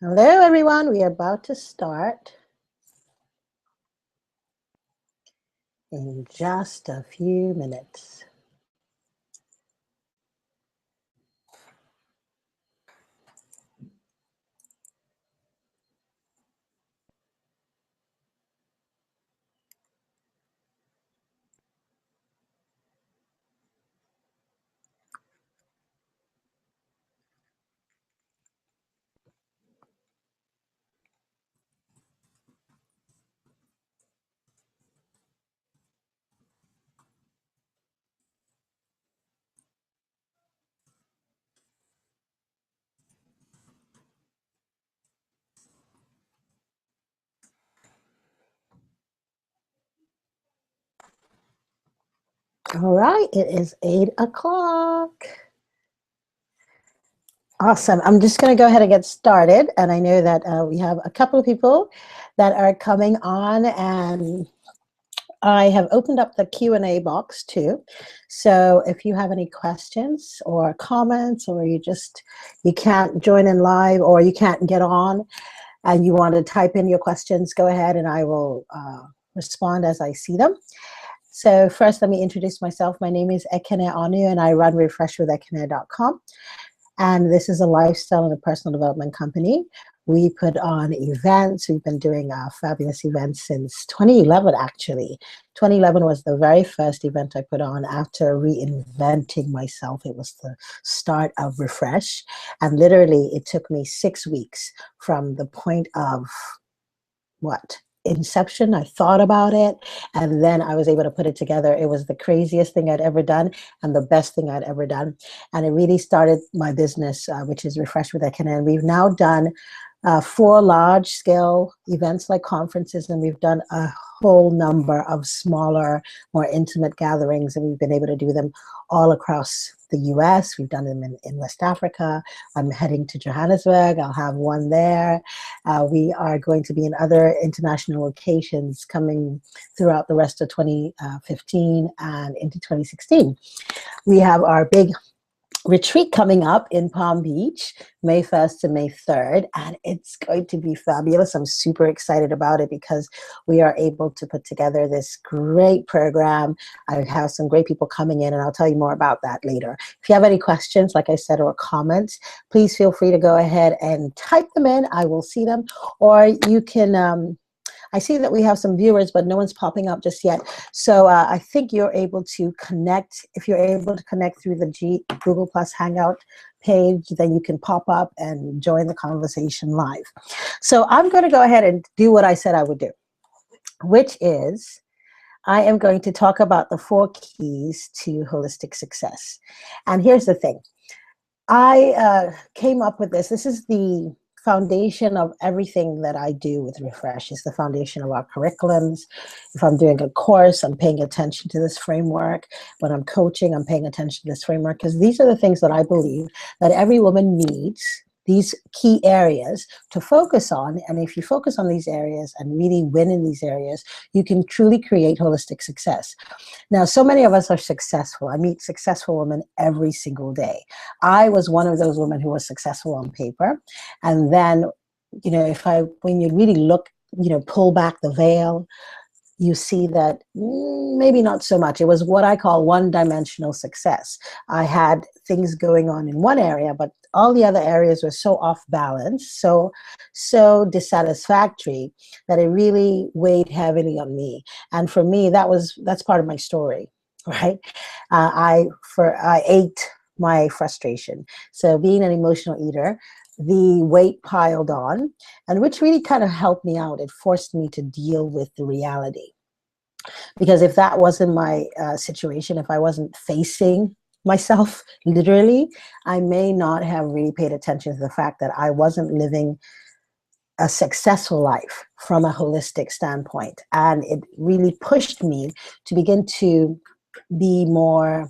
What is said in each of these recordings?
Hello, everyone. We are about to start in just a few minutes. All right, it is 8 o'clock. Awesome. I'm just going to go ahead and get started. And I know that we have a couple of people that are coming on, and I have opened up the Q&A box too. So if you have any questions or comments, or you can't join in live, or you can't get on and you want to type in your questions, go ahead and I will respond as I see them. So first, let me introduce myself. My name is Ekene Onu, and I run RefreshwithEkene.com. And this is a lifestyle and a personal development company. We put on events. We've been doing fabulous events since 2011, actually. 2011 was the very first event I put on after reinventing myself. It was the start of Refresh. And literally, it took me 6 weeks from the point of inception. I thought about it, and then I was able to put it together. It was the craziest thing I'd ever done and the best thing I'd ever done. And it really started my business, which is Refresh with Ekene. And we've now done 4 large-scale events like conferences, and we've done a whole number of smaller, more intimate gatherings, and we've been able to do them all across the US. We've done them in West Africa. I'm heading to Johannesburg. I'll have one there. We are going to be in other international locations coming throughout the rest of 2015 and into 2016. We have our big retreat coming up in Palm Beach, May 1st to May 3rd, and it's going to be fabulous. I'm super excited about it because we are able to put together this great program. I have some great people coming in, and I'll tell you more about that later. If you have any questions, like I said, or comments, please feel free to go ahead and type them in. I will see them, or you can I see that we have some viewers, but no one's popping up just yet. So I think you're able to connect. If you're able to connect through the Google Plus Hangout page, then you can pop up and join the conversation live. So I'm going to go ahead and do what I said I would do, which is I am going to talk about the 4 keys to holistic success. And here's the thing. I came up with this. This is the foundation of everything that I do with Refresh. It's the foundation of our curriculums. If I'm doing a course, I'm paying attention to this framework. When I'm coaching, I'm paying attention to this framework, because these are the things that I believe that every woman needs, these key areas to focus on. And if you focus on these areas and really win in these areas, you can truly create holistic success. Now, so many of us are successful. I meet successful women every single day. I was one of those women who was successful on paper. And then, you know, when you really look, pull back the veil, you see that maybe not so much. It was what I call one-dimensional success. I had things going on in one area, but all the other areas were so off balance, so dissatisfactory, that it really weighed heavily on me. And for me, that's part of my story, right? I ate my frustration. So being an emotional eater, the weight piled on, and which really kind of helped me out. It forced me to deal with the reality. Because if that wasn't my situation, if I wasn't facing myself literally, I may not have really paid attention to the fact that I wasn't living a successful life from a holistic standpoint. And it really pushed me to begin to be more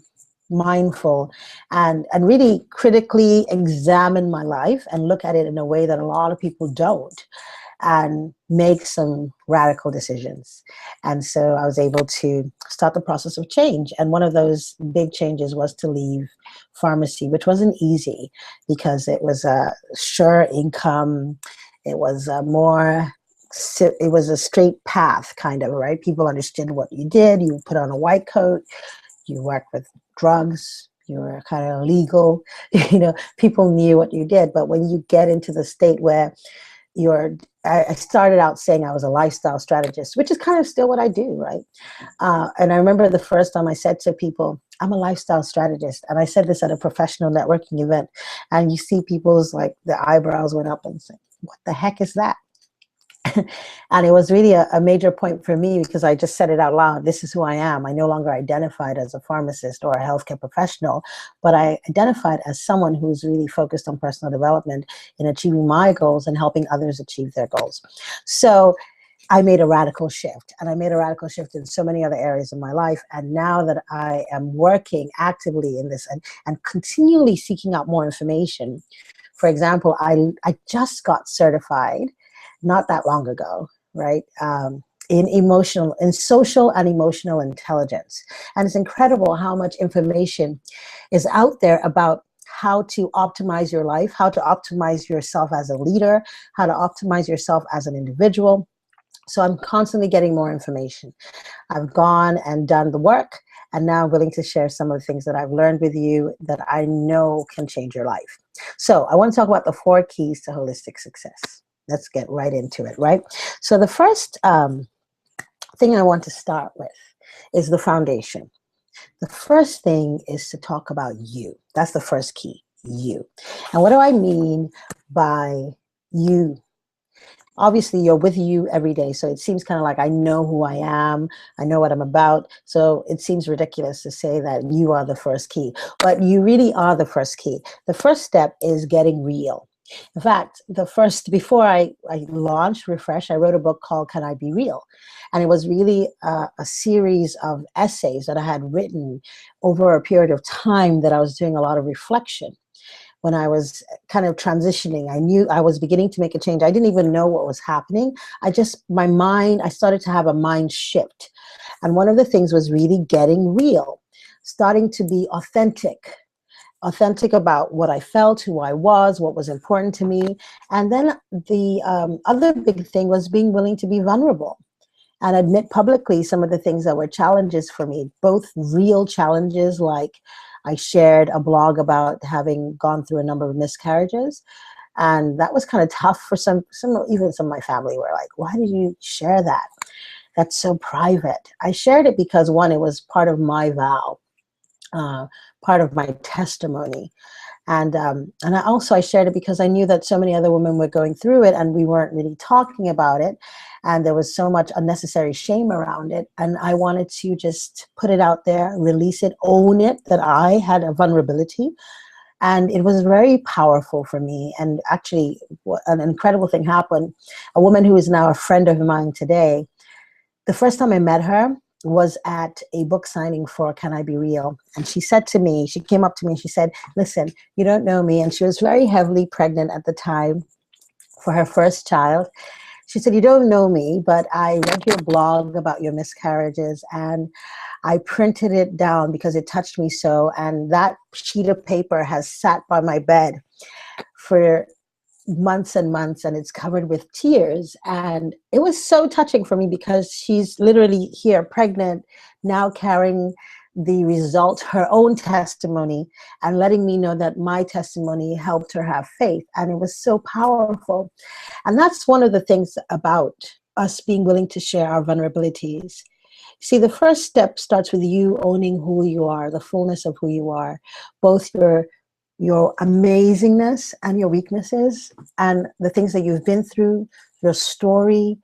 mindful and really critically examine my life and look at it in a way that a lot of people don't. and make some radical decisions. And so I was able to start the process of change. And one of those big changes was to leave pharmacy, which wasn't easy because it was a sure income. It was it was a straight path, kind of, right? People understood what you did. You put on a white coat, you worked with drugs, you were kind of legal, people knew what you did. But when you get into the state where I started out saying I was a lifestyle strategist, which is kind of still what I do, right? And I remember the first time I said to people, I'm a lifestyle strategist. And I said this at a professional networking event. And you see people's, like, the eyebrows went up and said, what the heck is that? And it was really a major point for me because I just said it out loud. This is who I am. I no longer identified as a pharmacist or a healthcare professional, but I identified as someone who's really focused on personal development in achieving my goals and helping others achieve their goals. So I made a radical shift, and I made a radical shift in so many other areas of my life. And now that I am working actively in this and continually seeking out more information, for example, I just got certified not that long ago, right? In social and emotional intelligence. And it's incredible how much information is out there about how to optimize your life, how to optimize yourself as a leader, how to optimize yourself as an individual. So I'm constantly getting more information. I've gone and done the work, and now I'm willing to share some of the things that I've learned with you that I know can change your life. So I want to talk about the 4 keys to holistic success. Let's get right into it, right? So the first thing I want to start with is the foundation. The first thing is to talk about you. That's the first key, you. And what do I mean by you? Obviously, you're with you every day, so it seems kind of like I know who I am, I know what I'm about, so it seems ridiculous to say that you are the first key, but you really are the first key. The first step is getting real. In fact, before I launched Refresh, I wrote a book called Can I Be Real? And it was really a series of essays that I had written over a period of time that I was doing a lot of reflection. When I was kind of transitioning, I knew I was beginning to make a change. I didn't even know what was happening. I started to have a mind shift. And one of the things was really getting real, starting to be authentic about what I felt, who I was, what was important to me. And then the other big thing was being willing to be vulnerable and admit publicly some of the things that were challenges for me, both real challenges, like I shared a blog about having gone through a number of miscarriages. And that was kind of tough for even some of my family were like, why did you share that? That's so private. I shared it because, one, it was part of my vow. Part of my testimony. And I shared it because I knew that so many other women were going through it and we weren't really talking about it. And there was so much unnecessary shame around it. And I wanted to just put it out there, release it, own it, that I had a vulnerability. And it was very powerful for me. And actually, an incredible thing happened. A woman who is now a friend of mine today, the first time I met her was at a book signing for Can I Be Real? And she came up to me and she said, listen, you don't know me. And she was very heavily pregnant at the time for her first child. She said, you don't know me, but I read your blog about your miscarriages and I printed it down because it touched me so. And that sheet of paper has sat by my bed for months and months, and it's covered with tears. And it was so touching for me because she's literally here pregnant, now carrying the result, her own testimony, and letting me know that my testimony helped her have faith. And it was so powerful. And that's one of the things about us being willing to share our vulnerabilities. See, the first step starts with you owning who you are, the fullness of who you are, both your amazingness and your weaknesses and the things that you've been through, your story,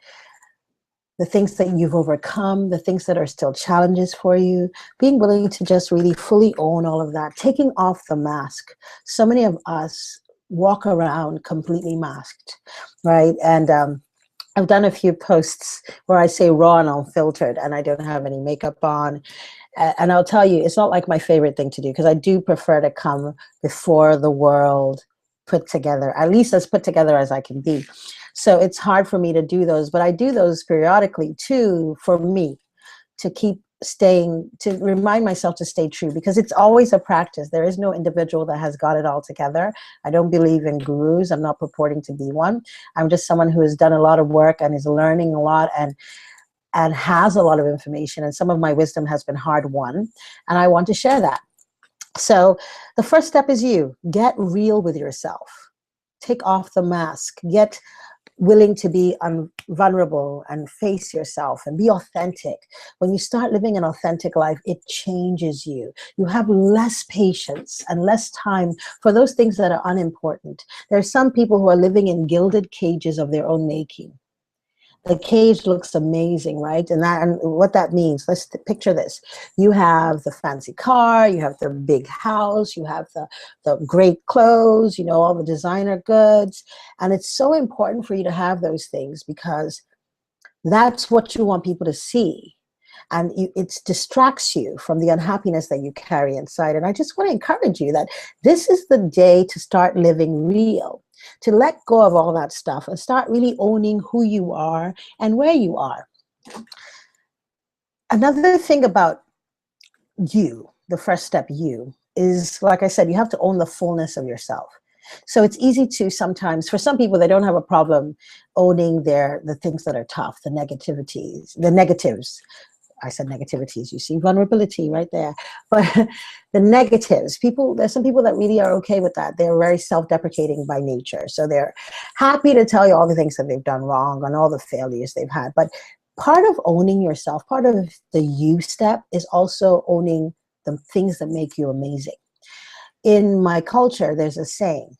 the things that you've overcome, the things that are still challenges for you, being willing to just really fully own all of that, taking off the mask. So many of us walk around completely masked, right? And I've done a few posts where I say raw and unfiltered and I don't have any makeup on. And I'll tell you, it's not like my favorite thing to do because I do prefer to come before the world put together, at least as put together as I can be. So it's hard for me to do those, but I do those periodically too, for me, to keep staying, to remind myself to stay true, because it's always a practice. There is no individual that has got it all together. I don't believe in gurus. I'm not purporting to be one. I'm just someone who has done a lot of work and is learning a lot, and has a lot of information, and some of my wisdom has been hard won, and I want to share that. So the first step is you get real with yourself. Take off the mask. Get willing to be vulnerable and face yourself and be authentic. When you start living an authentic life, it changes you. You have less patience and less time for those things that are unimportant. There are some people who are living in gilded cages of their own making. The cage looks amazing, right? And what that means, let's picture this. You have the fancy car, you have the big house, you have the great clothes, you know, all the designer goods. And it's so important for you to have those things, because that's what you want people to see. And it distracts you from the unhappiness that you carry inside. And I just want to encourage you that this is the day to start living real, to let go of all that stuff and start really owning who you are and where you are. Another thing about you, the first step, you, is, like I said, you have to own the fullness of yourself. So it's easy to sometimes, for some people, they don't have a problem owning the things that are tough, the negatives. I said negativities, you see vulnerability right there. But the negatives, there's some people that really are okay with that. They're very self-deprecating by nature. So they're happy to tell you all the things that they've done wrong and all the failures they've had. But part of owning yourself, part of the you step, is also owning the things that make you amazing. In my culture, there's a saying,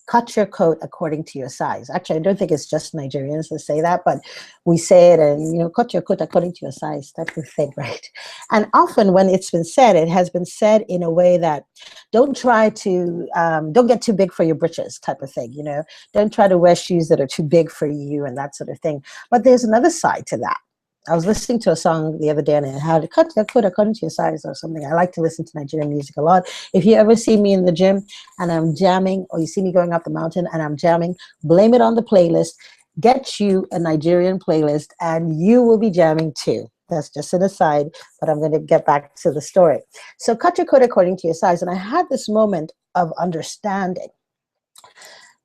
cut your coat according to your size. Actually, I don't think it's just Nigerians that say that, but we say it, and, you know, cut your coat according to your size, type of thing, right? And often when it's been said, it has been said in a way that don't get too big for your britches, type of thing, you know? Don't try to wear shoes that are too big for you and that sort of thing. But there's another side to that. I was listening to a song the other day, and it had cut your coat according to your size or something. I like to listen to Nigerian music a lot. If you ever see me in the gym and I'm jamming, or you see me going up the mountain and I'm jamming, blame it on the playlist. Get you a Nigerian playlist and you will be jamming too. That's just an aside, but I'm going to get back to the story. So cut your coat according to your size. And I had this moment of understanding.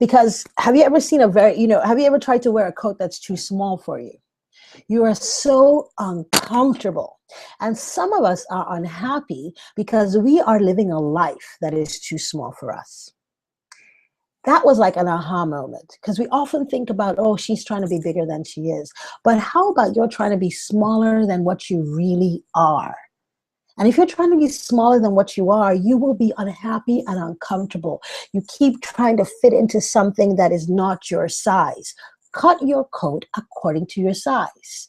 Because have you ever seen have you ever tried to wear a coat that's too small for you? You are so uncomfortable. And some of us are unhappy because we are living a life that is too small for us. That was like an aha moment, because we often think about, oh, she's trying to be bigger than she is. But how about you're trying to be smaller than what you really are? And if you're trying to be smaller than what you are, you will be unhappy and uncomfortable. You keep trying to fit into something that is not your size. Cut your coat according to your size.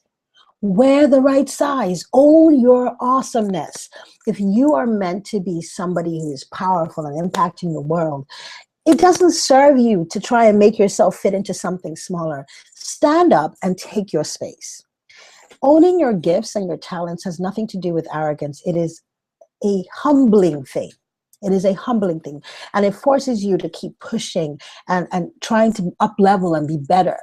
Wear the right size. Own your awesomeness. If you are meant to be somebody who is powerful and impacting the world, it doesn't serve you to try and make yourself fit into something smaller. Stand up and take your space. Owning your gifts and your talents has nothing to do with arrogance. It is a humbling thing. It is a humbling thing. And it forces you to keep pushing and trying to up level and be better.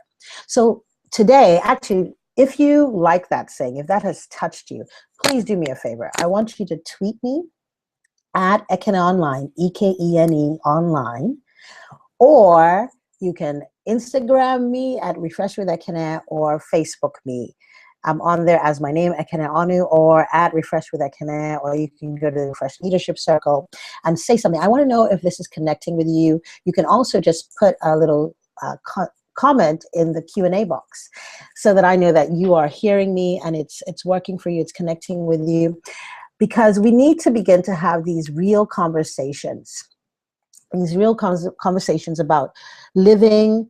So today, actually, if you like that saying, if that has touched you, please do me a favor. I want you to tweet me at Ekene Online, Ekene Online, or you can Instagram me at RefreshwithEkene or Facebook me. I'm on there as my name, Ekene Onu, or at RefreshwithEkene, or you can go to the Refresh Leadership Circle and say something. I want to know if this is connecting with you. You can also just put a little comment in the Q&A box so that I know that you are hearing me and it's working for you, it's connecting with you, because we need to begin to have these real conversations, about living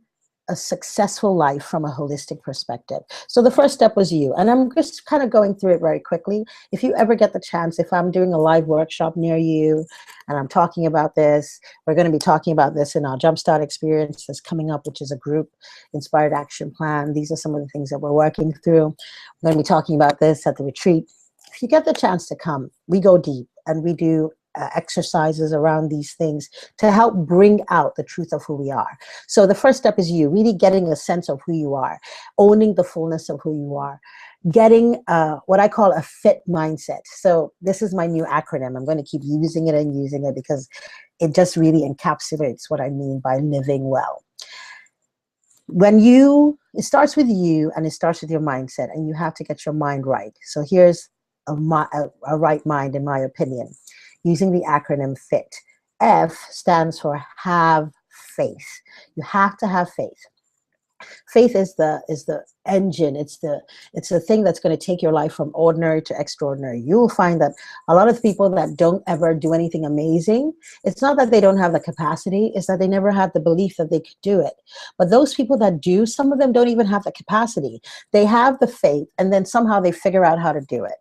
a successful life from a holistic perspective. So the first step was you, and I'm just kind of going through it very quickly. If you ever get the chance, if I'm doing a live workshop near you and I'm talking about this, we're going to be talking about this in our Jumpstart experience that's coming up, which is a group inspired action plan. These are some of the things that we're working through. We're going to be talking about this at the retreat. If you get the chance to come, we go deep and we do exercises around these things to help bring out the truth of who we are. So the first step is you really getting a sense of who you are, owning the fullness of who you are, getting what I call a fit mindset. So this is my new acronym. I'm going to keep using it and using it because it just really encapsulates what I mean by living well. It starts with you, and it starts with your mindset, and you have to get your mind right. So here's a right mind, in my opinion, using the acronym FIT. F stands for have faith. You have to have faith. Faith is the engine. It's the thing that's going to take your life from ordinary to extraordinary. You will find that a lot of people that don't ever do anything amazing, it's not that they don't have the capacity, it's that they never had the belief that they could do it. But those people that do, some of them don't even have the capacity. They have the faith, and then somehow they figure out how to do it.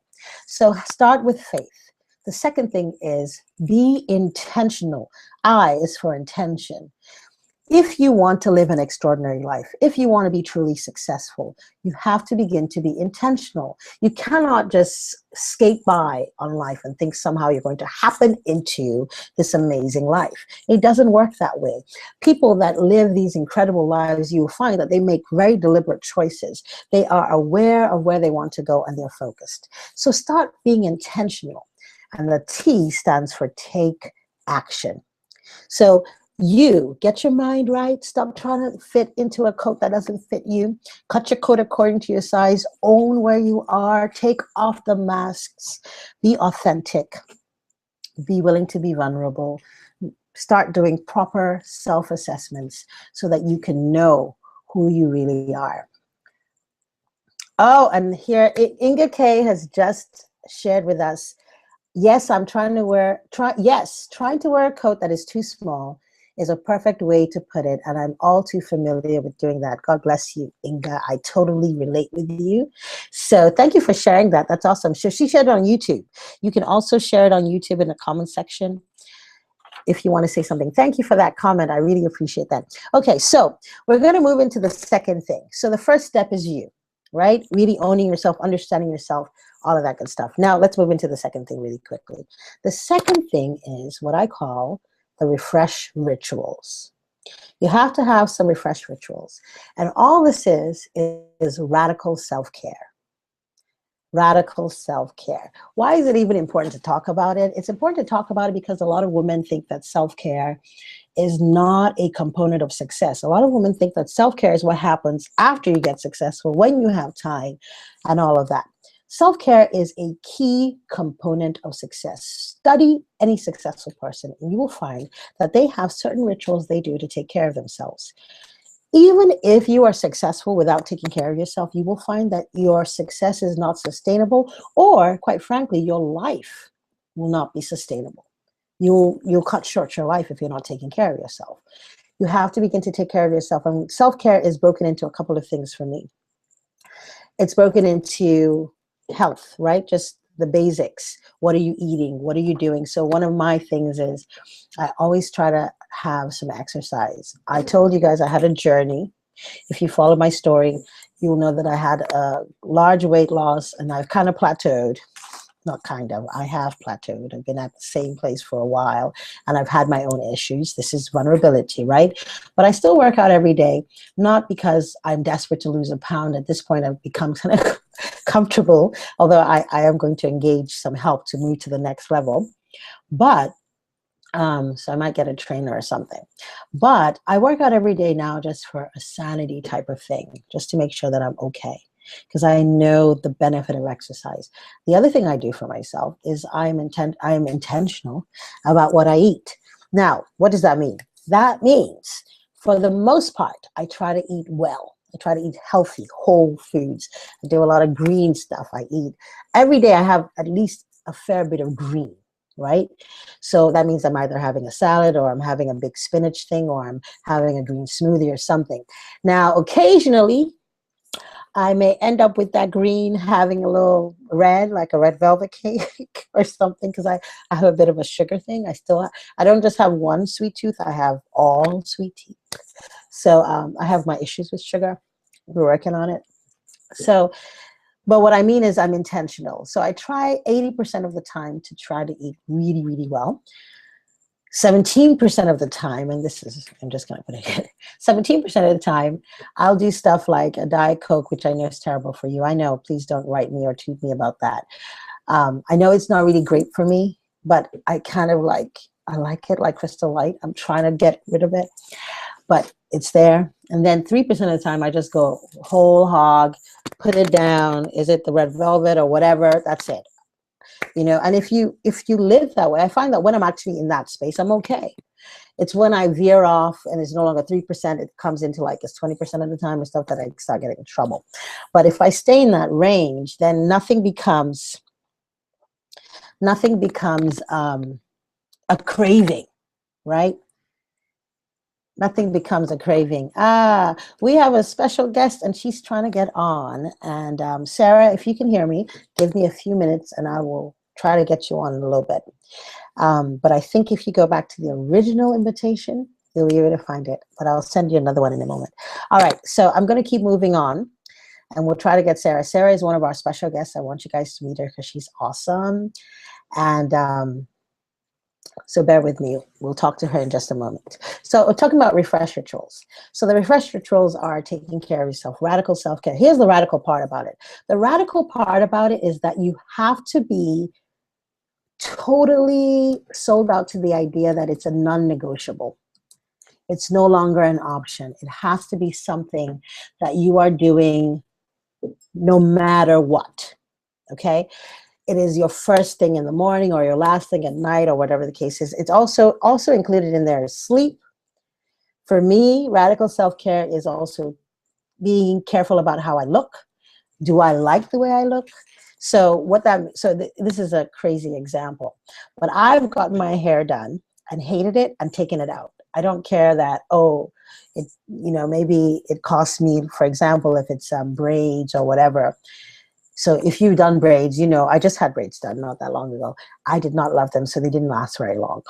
So start with faith. The second thing is be intentional. I is for intention. If you want to live an extraordinary life, if you want to be truly successful, you have to begin to be intentional. You cannot just skate by on life and think somehow you're going to happen into this amazing life. It doesn't work that way. People that live these incredible lives, you'll find that they make very deliberate choices. They are aware of where they want to go, and they're focused. So start being intentional. And the T stands for take action. So you get your mind right. Stop trying to fit into a coat that doesn't fit you. Cut your coat according to your size. Own where you are. Take off the masks. Be authentic. Be willing to be vulnerable. Start doing proper self-assessments so that you can know who you really are. Oh, and here Inga K has just shared with us. Yes, I'm trying to wear. Trying to wear a coat that is too small is a perfect way to put it, and I'm all too familiar with doing that. God bless you, Inga. I totally relate with you. So thank you for sharing that. That's awesome. So she shared it on YouTube. You can also share it on YouTube in the comment section if you want to say something. Thank you for that comment. I really appreciate that. Okay, so we're going to move into the second thing. So the first step is you, right? Really owning yourself, understanding yourself, all of that good stuff. Now let's move into the second thing really quickly. The second thing is what I call the refresh rituals. You have to have some refresh rituals. And all this is radical self-care. Radical self-care. Why is it even important to talk about it? It's important to talk about it because a lot of women think that self-care is not a component of success. A lot of women think that self-care is what happens after you get successful, when you have time, and all of that. Self-care is a key component of success. Study any successful person, and you will find that they have certain rituals they do to take care of themselves. Even if you are successful without taking care of yourself, you will find that your success is not sustainable, or quite frankly, your life will not be sustainable. You'll cut short your life if you're not taking care of yourself. You have to begin to take care of yourself. And self-care is broken into a couple of things for me. It's broken into health, right? Just the basics. What are you eating? What are you doing? So one of my things is I always try to have some exercise. I told you guys I had a journey. If you follow my story, you'll know that I had a large weight loss, and I've kind of plateaued. Not kind of, I have plateaued. I've been at the same place for a while, and I've had my own issues. This is vulnerability, right? But I still work out every day, not because I'm desperate to lose a pound. At this point, I've become kind of comfortable, although I am going to engage some help to move to the next level. But, so I might get a trainer or something. But I work out every day now just for a sanity type of thing, just to make sure that I'm okay, because I know the benefit of exercise. The other thing I do for myself is I am intentional about what I eat. Now, what does that mean? That means, for the most part, I try to eat well. I try to eat healthy, whole foods. I do a lot of green stuff. I eat. Every day I have at least a fair bit of green, right? So that means I'm either having a salad, or I'm having a big spinach thing, or I'm having a green smoothie or something. Now, occasionally, I may end up with that green having a little red, like a red velvet cake or something, because I have a bit of a sugar thing. I don't just have one sweet tooth, I have all sweet teeth. So I have my issues with sugar. We're working on it. So But what I mean is I'm intentional. So I try 80% of the time to try to eat really, really well. 17% of the time, and this is, I'm just going to put it here, 17% of the time, I'll do stuff like a Diet Coke, which I know is terrible for you. I know, please don't write me or tweet me about that. I know it's not really great for me, but I kind of I like it like Crystal Light. I'm trying to get rid of it, but it's there. And then 3% of the time, I just go whole hog, put it down. Is it the red velvet or whatever? That's it. You know, and if you live that way, I find that when I'm actually in that space, I'm okay. It's when I veer off and it's no longer 3%, it comes into like it's 20% of the time and stuff that I start getting in trouble. But if I stay in that range, then nothing becomes a craving, right? Nothing becomes a craving. We have a special guest and she's trying to get on. And Sarah, if you can hear me, give me a few minutes and I will try to get you on in a little bit. But I think if you go back to the original invitation, you'll be able to find it. But I'll send you another one in a moment. All right, so I'm going to keep moving on. And we'll try to get Sarah. Sarah is one of our special guests. I want you guys to meet her because she's awesome. And so bear with me. We'll talk to her in just a moment. So we're talking about refresh rituals. So the refresh rituals are taking care of yourself, radical self-care. Here's the radical part about it. The radical part about it is that you have to be totally sold out to the idea that it's a non-negotiable. It's no longer an option. It has to be something that you are doing no matter what, okay? It is your first thing in the morning or your last thing at night or whatever the case is. It's also included in there is sleep. For me, radical self-care is also being careful about how I look. Do I like the way I look? So this is a crazy example, but I've gotten my hair done and hated it and taken it out. I don't care that, maybe it costs me, for example, if it's braids or whatever. So if you've done braids, I just had braids done not that long ago. I did not love them, so they didn't last very long.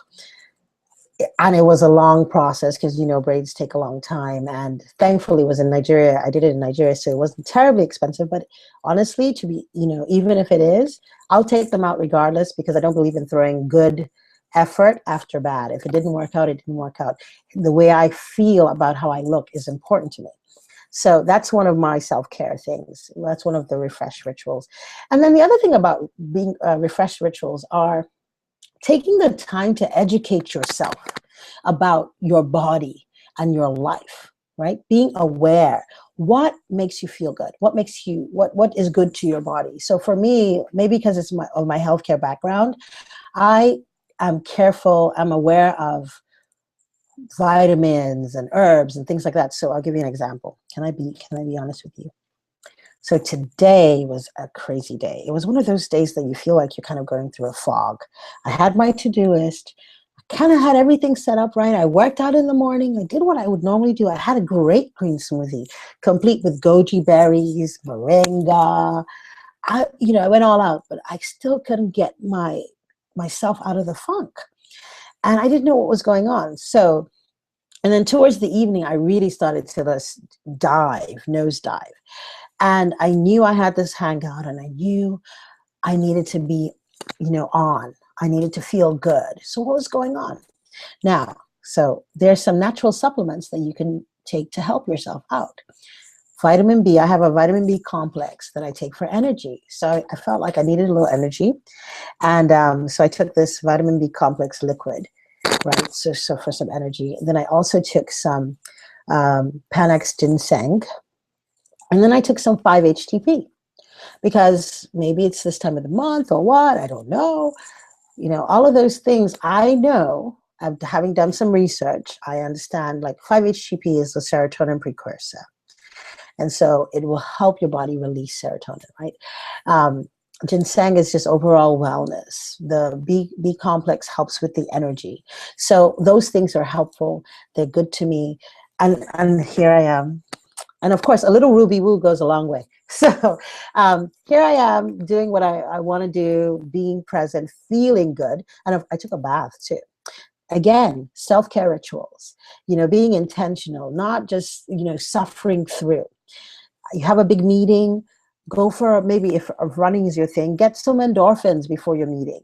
And it was a long process because, braids take a long time. And thankfully it was in Nigeria. I did it in Nigeria, so it wasn't terribly expensive. But honestly, to be, even if it is, I'll take them out regardless because I don't believe in throwing good effort after bad. If it didn't work out, it didn't work out. The way I feel about how I look is important to me. So that's one of my self-care things. That's one of the refresh rituals. And then the other thing about being refresh rituals are taking the time to educate yourself about your body and your life, right? Being aware. What makes you feel good? What is good to your body? So for me, maybe because it's my healthcare background, I am careful, I'm aware of vitamins and herbs and things like that. So I'll give you an example. Can I be honest with you? So today was a crazy day. It was one of those days that you feel like you're kind of going through a fog. I had my to-do list. I kind of had everything set up right. I worked out in the morning. I did what I would normally do. I had a great green smoothie, complete with goji berries, moringa. I went all out, but I still couldn't get myself out of the funk. And I didn't know what was going on. So, and then towards the evening, I really started to nosedive. And I knew I had this hangout and I knew I needed to be, on. I needed to feel good. So what was going on? Now, so there's some natural supplements that you can take to help yourself out. Vitamin B, I have a vitamin B complex that I take for energy. So I felt like I needed a little energy. And so I took this vitamin B complex liquid, right? So for some energy. And then I also took some Panax ginseng. And then I took some 5-HTP because maybe it's this time of the month or what, I don't know. All of those things I know, having done some research, I understand like 5-HTP is the serotonin precursor. And so it will help your body release serotonin, right? Ginseng is just overall wellness. The B complex helps with the energy. So those things are helpful. They're good to me. And here I am. And of course, a little Ruby Woo goes a long way. So here I am doing what I want to do, being present, feeling good. And I took a bath too. Again, self-care rituals, being intentional, not just, suffering through. You have a big meeting, Go for, maybe if running is your thing, get some endorphins before your meeting.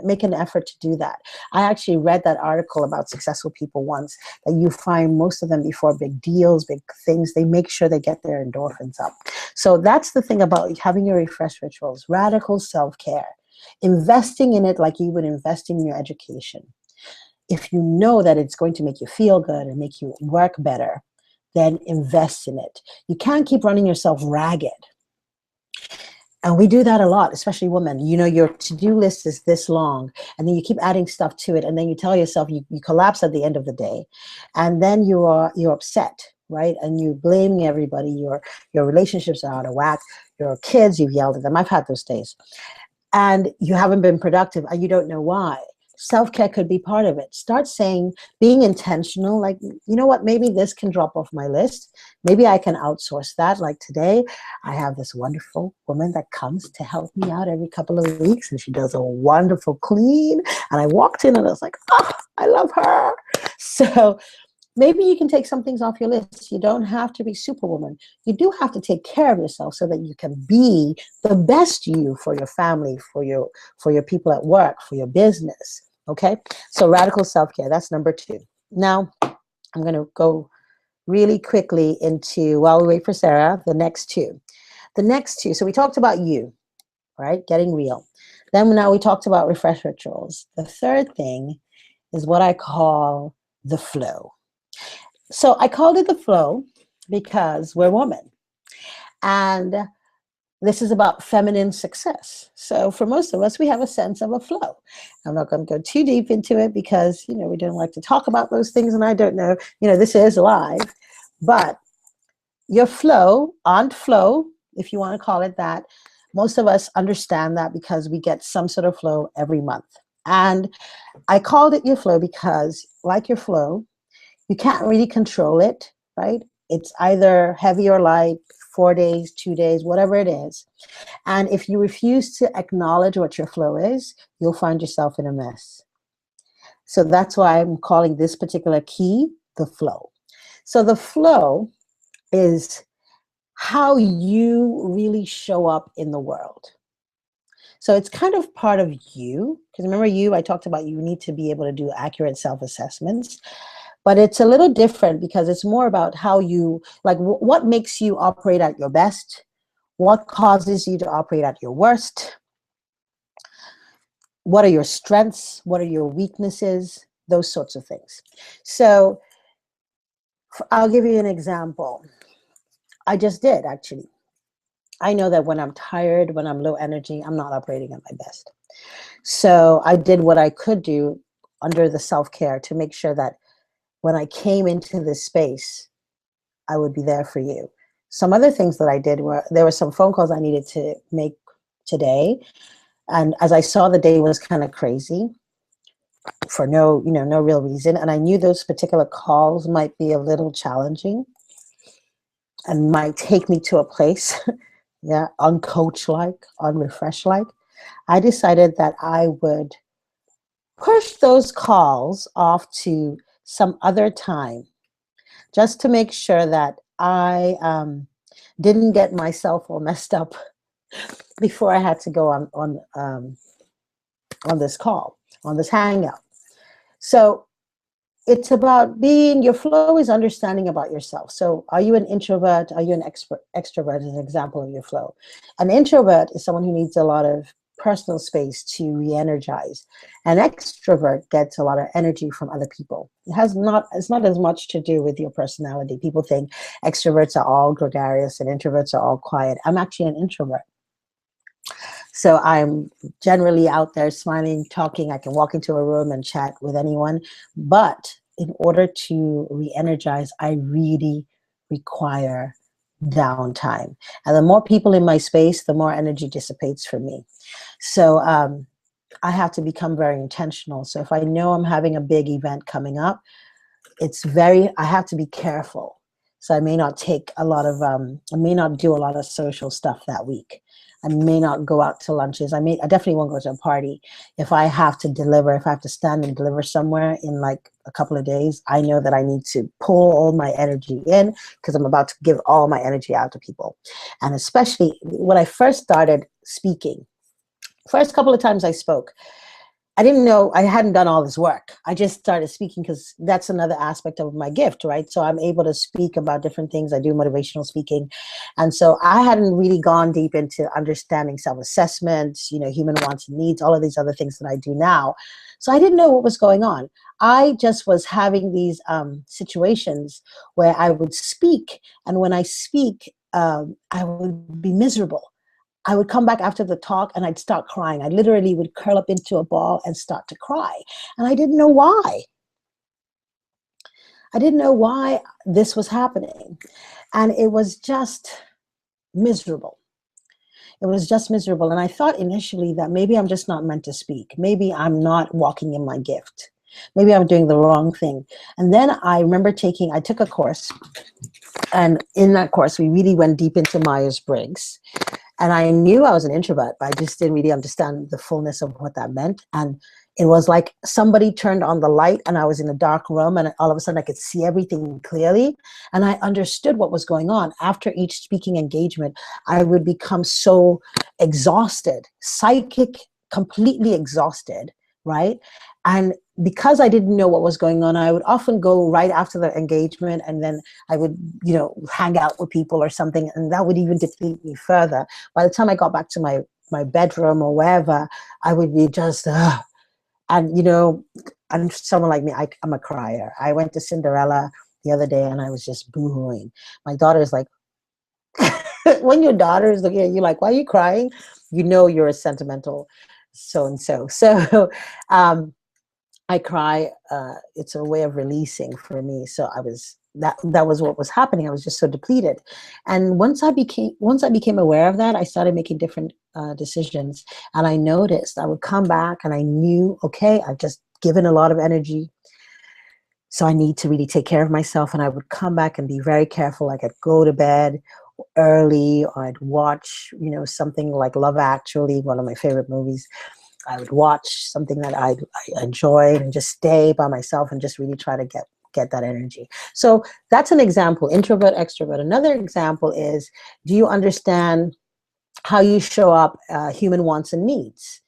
Make an effort to do that. I actually read that article about successful people once, that you find most of them before big deals, big things, they make sure they get their endorphins up. So that's the thing about having your refresh rituals: radical self-care, investing in it like you would invest in your education. If you know that it's going to make you feel good and make you work better, then invest in it. You can't keep running yourself ragged. And we do that a lot, especially women. You know, your to-do list is this long, and then you keep adding stuff to it, and then you tell yourself you collapse at the end of the day, and then you're upset, right? And you're blaming everybody. Your relationships are out of whack. Your kids, you've yelled at them. I've had those days. And you haven't been productive, and you don't know why. Self-care could be part of it. Start saying, being intentional, like, you know what, maybe this can drop off my list. Maybe I can outsource that. Like today, I have this wonderful woman that comes to help me out every couple of weeks, and she does a wonderful clean. And I walked in and I was like, oh, I love her. So maybe you can take some things off your list. You don't have to be Superwoman. You do have to take care of yourself so that you can be the best you for your family, for your people at work, for your business. Okay? So radical self-care, that's number 2. Now, I'm going to go really quickly into, while we wait for Sarah, the next 2. The next 2, so we talked about you, right? Getting real. Then now we talked about refresh rituals. The third thing is what I call the flow. So I called it the flow because we're women. And this is about feminine success. So for most of us, we have a sense of a flow. I'm not going to go too deep into it because, you know, we don't like to talk about those things. And I don't know, you know, this is live. But your flow, on flow, if you want to call it that, most of us understand that because we get some sort of flow every month. And I called it your flow because, like your flow, you can't really control it, right? It's either heavy or light, 4 days, 2 days, whatever it is. And if you refuse to acknowledge what your flow is, you'll find yourself in a mess. So that's why I'm calling this particular key the flow. So the flow is how you really show up in the world. So it's kind of part of you, because remember I talked about you need to be able to do accurate self-assessments. But it's a little different because it's more about how you, like what makes you operate at your best, what causes you to operate at your worst, what are your strengths, what are your weaknesses, those sorts of things. So I'll give you an example. I just did, actually. I know that when I'm tired, when I'm low energy, I'm not operating at my best. So I did what I could do under the self-care to make sure that when I came into this space, I would be there for you. Some other things that I did were, there were some phone calls I needed to make today. And as I saw the day was kind of crazy for no real reason. And I knew those particular calls might be a little challenging and might take me to a place, yeah, uncoach-like, unrefresh-like. I decided that I would push those calls off to some other time, just to make sure that I didn't get myself all messed up before I had to go on this call, on this hangout. So it's about being, your flow is understanding about yourself. So are you an introvert? Are you an extrovert is an example of your flow. An introvert is someone who needs a lot of personal space to re-energize. An extrovert gets a lot of energy from other people. It's not as much to do with your personality. People think extroverts are all gregarious and introverts are all quiet. I'm actually an introvert. So I'm generally out there smiling, talking. I can walk into a room and chat with anyone. But in order to re-energize, I really require downtime. And the more people in my space, the more energy dissipates from me. So I have to become very intentional. So if I know I'm having a big event coming up, I have to be careful. So I may not take a lot of, I may not do a lot of social stuff that week. I may not go out to lunches. I definitely won't go to a party. If I have to deliver, if I have to stand and deliver somewhere in like a couple of days, I know that I need to pull all my energy in because I'm about to give all my energy out to people. And especially when I first started speaking, first couple of times I spoke, I didn't know, I hadn't done all this work. I just started speaking because that's another aspect of my gift, right? So I'm able to speak about different things. I do motivational speaking. And so I hadn't really gone deep into understanding self-assessment, human wants and needs, all of these other things that I do now. So I didn't know what was going on. I just was having these situations where I would speak. And when I speak, I would be miserable. I would come back after the talk and I'd start crying. I literally would curl up into a ball and start to cry. And I didn't know why. I didn't know why this was happening. And it was just miserable. It was just miserable. And I thought initially that maybe I'm just not meant to speak. Maybe I'm not walking in my gift. Maybe I'm doing the wrong thing. And then I remember I took a course. And in that course, we really went deep into Myers-Briggs. And I knew I was an introvert, but I just didn't really understand the fullness of what that meant. And it was like somebody turned on the light and I was in a dark room and all of a sudden I could see everything clearly. And I understood what was going on. After each speaking engagement, I would become so exhausted, completely exhausted, right? And because I didn't know what was going on, I would often go right after the engagement and then I would, hang out with people or something, and that would even deplete me further. By the time I got back to my bedroom or wherever, I would be just, and I'm someone like me, I'm a crier. I went to Cinderella the other day and I was just boo-hooing. My daughter's like, when your daughter is looking at you like, why are you crying? You're a sentimental so-and-so. So, I cry. It's a way of releasing for me. So that was what was happening. I was just so depleted. And once I became aware of that, I started making different decisions. And I noticed I would come back and I knew, okay, I've just given a lot of energy. So I need to really take care of myself. And I would come back and be very careful. Like I'd go to bed early, or I'd watch, something like Love Actually, one of my favorite movies. I would watch something that I enjoyed and just stay by myself and just really try to get that energy. So that's an example, introvert, extrovert. Another example is, do you understand how you show up human wants and needs,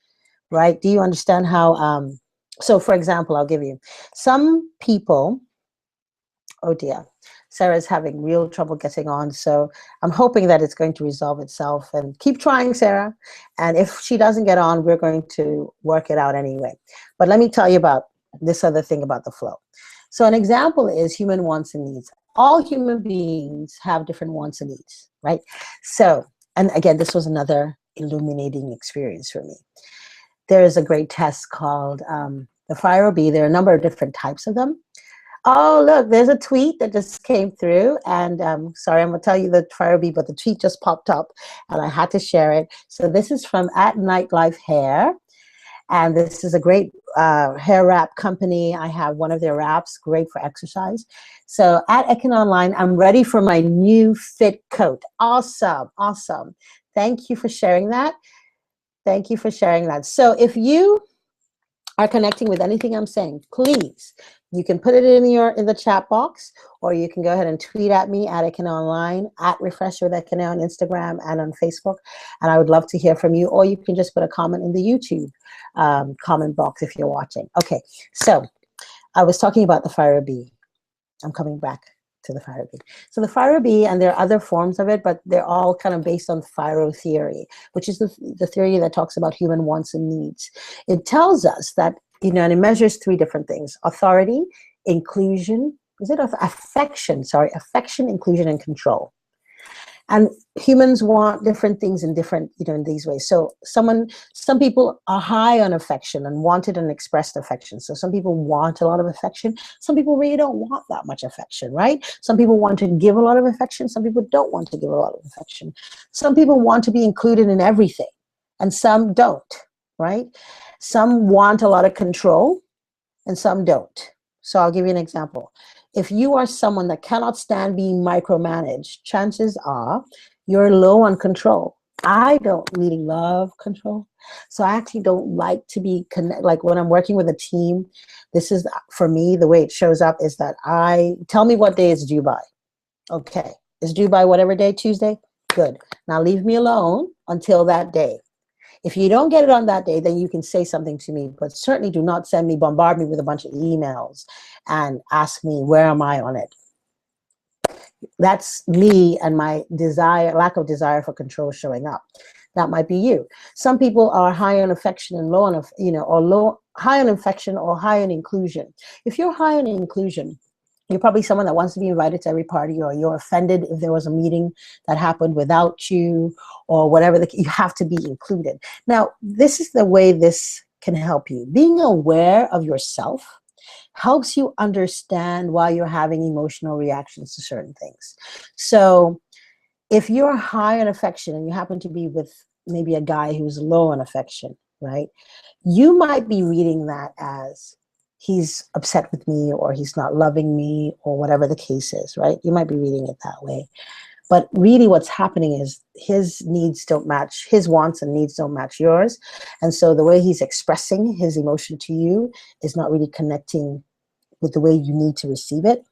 right? Do you understand how, so for example, I'll give you, some people, oh dear, Sarah's having real trouble getting on, so I'm hoping that it's going to resolve itself. And keep trying, Sarah. And if she doesn't get on, we're going to work it out anyway. But let me tell you about this other thing about the flow. So an example is human wants and needs. All human beings have different wants and needs, right? So, and again, this was another illuminating experience for me. There is a great test called the Fire Bee. There are a number of different types of them. Oh, look, there's a tweet that just came through. And sorry, I'm going to tell you the Fire Bee, but the tweet just popped up and I had to share it. So this is from @NightLifeHair. And this is a great hair wrap company. I have one of their wraps, great for exercise. So @Ekene Online, I'm ready for my new fit coat. Awesome, awesome. Thank you for sharing that. Thank you for sharing that. So if you are connecting with anything I'm saying, please, you can put it in the chat box, or you can go ahead and tweet at me @Ekene Online, @RefreshwithEkene on Instagram and on Facebook, and I would love to hear from you. Or you can just put a comment in the YouTube comment box if you're watching. Okay, so I was talking about the Fire Bee. I'm coming back to the Fire Bee. So the Fire Bee, and there are other forms of it, but they're all kind of based on Fire theory, which is the theory that talks about human wants and needs. It tells us that, and it measures three different things: authority, inclusion, affection, inclusion, and control. And humans want different things in different, in these ways. So some people are high on affection and wanted and expressed affection. So some people want a lot of affection. Some people really don't want that much affection, right? Some people want to give a lot of affection. Some people don't want to give a lot of affection. Some people want to be included in everything, and some don't, right? Some want a lot of control and some don't. So I'll give you an example. If you are someone that cannot stand being micromanaged, chances are you're low on control. I don't really love control. So I actually don't like to be like when I'm working with a team, this is for me, the way it shows up is that I tell me what day it's due by. Okay. It's due by whatever day, Tuesday? Good. Now leave me alone until that day. If you don't get it on that day, then you can say something to me, but certainly do not bombard me with a bunch of emails and ask me, where am I on it? That's me and my lack of desire for control showing up. That might be you. Some people are high on affection and low on, high on affection or high on inclusion. If you're high on inclusion, you're probably someone that wants to be invited to every party, or you're offended if there was a meeting that happened without you, or whatever, you have to be included. Now, this is the way this can help you. Being aware of yourself helps you understand why you're having emotional reactions to certain things. So if you're high on affection and you happen to be with maybe a guy who's low on affection, right? You might be reading that as he's upset with me, or he's not loving me, or whatever the case is, right? You might be reading it that way. But really what's happening is his needs don't match, his wants and needs don't match yours. And so the way he's expressing his emotion to you is not really connecting with the way you need to receive it.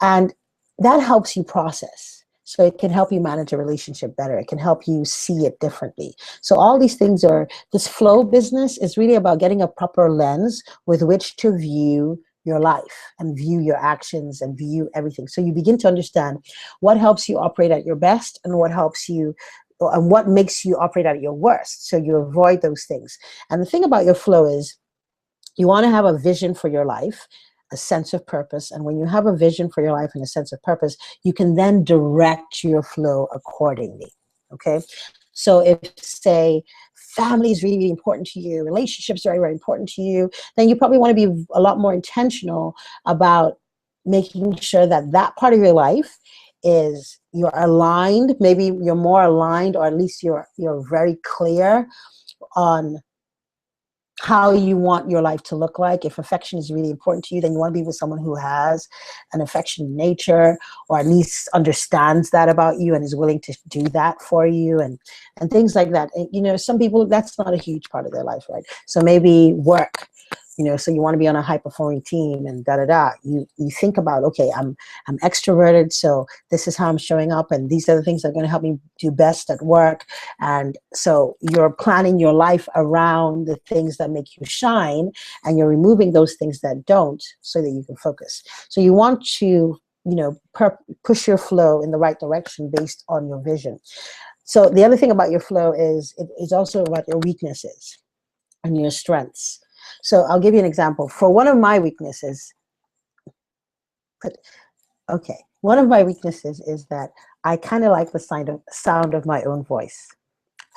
And that helps you process. So it can help you manage a relationship better. It can help you see it differently. So all these things this flow business is really about getting a proper lens with which to view your life and view your actions and view everything. So you begin to understand what helps you operate at your best and what helps you and what makes you operate at your worst. So you avoid those things. And the thing about your flow is you want to have a vision for your life, a sense of purpose. And when you have a vision for your life and a sense of purpose, you can then direct your flow accordingly. Okay. So if, say, family is really, really important to you, relationships are very, very important to you, then you probably want to be a lot more intentional about making sure that that part of your life is you're aligned. Maybe you're more aligned, or at least you're very clear on how you want your life to look like. If affection is really important to you, then you want to be with someone who has an affectionate nature, or at least understands that about you and is willing to do that for you, and things like that. And, some people, that's not a huge part of their life, right? So maybe work, so you want to be on a high performing team and you think about, okay, I'm extroverted, so this is how I'm showing up, and these are the things that are going to help me do best at work. And so you're planning your life around the things that make you shine, and you're removing those things that don't, so that you can focus. So you want to push your flow in the right direction based on your vision. So the other thing about your flow is it is also about your weaknesses and your strengths. So I'll give you an example. For one of my weaknesses, one of my weaknesses is that I kind of like the sound of my own voice.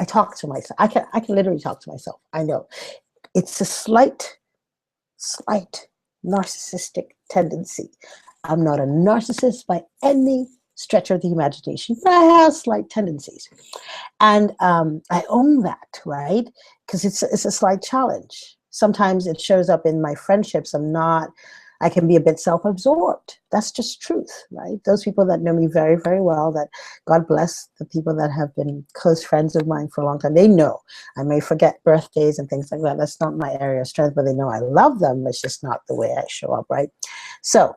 I talk to myself. I can literally talk to myself. I know it's a slight narcissistic tendency. I'm not a narcissist by any stretch of the imagination, but I have slight tendencies. And I own that, right? Because it's a slight challenge. Sometimes it shows up in my friendships. I can be a bit self-absorbed. That's just truth, right? Those people that know me very, very well, that God bless the people that have been close friends of mine for a long time, they know I may forget birthdays and things like that. That's not my area of strength, but they know I love them. It's just not the way I show up, right? So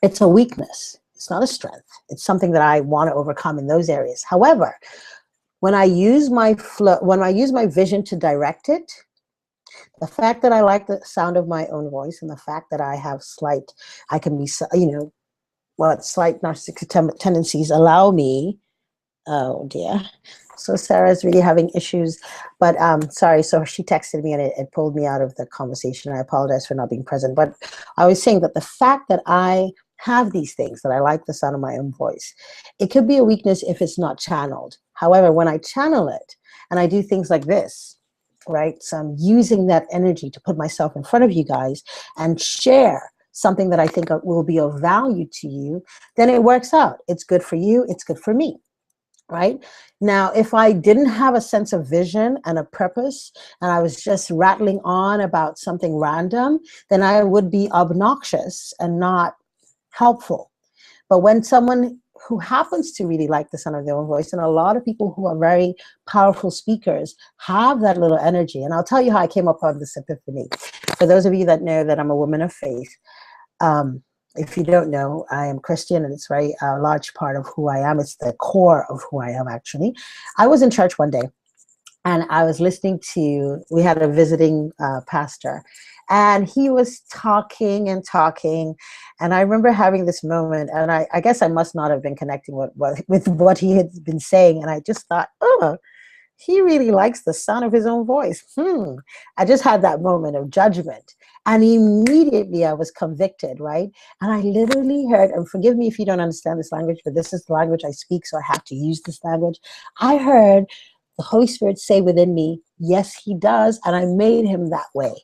it's a weakness. It's not a strength. It's something that I want to overcome in those areas. However, when I use my vision to direct it, the fact that I like the sound of my own voice, and the fact that I have slight narcissistic tendencies allow me, oh dear. So Sarah's really having issues, but sorry, so she texted me and it pulled me out of the conversation. I apologize for not being present, but I was saying that the fact that I have these things, that I like the sound of my own voice, it could be a weakness if it's not channeled. However, when I channel it and I do things like this, right? So I'm using that energy to put myself in front of you guys and share something that I think will be of value to you, then it works out. It's good for you, it's good for me, right? Now, if I didn't have a sense of vision and a purpose, and I was just rattling on about something random, then I would be obnoxious and not helpful. But when someone who happens to really like the sound of their own voice, and a lot of people who are very powerful speakers have that little energy. And I'll tell you how I came upon this epiphany. For those of you that know that I'm a woman of faith, if you don't know, I am Christian, and it's very large part of who I am. It's the core of who I am, actually. I was in church one day, and I was listening to, we had a visiting pastor, and he was talking and talking, and I remember having this moment, and I guess I must not have been connecting with what he had been saying, and I just thought, oh, he really likes the sound of his own voice. I just had that moment of judgment. And immediately I was convicted, right? And I literally heard, and forgive me if you don't understand this language, but this is the language I speak, so I have to use this language. I heard the Holy Spirit say within me, yes, he does, and I made him that way.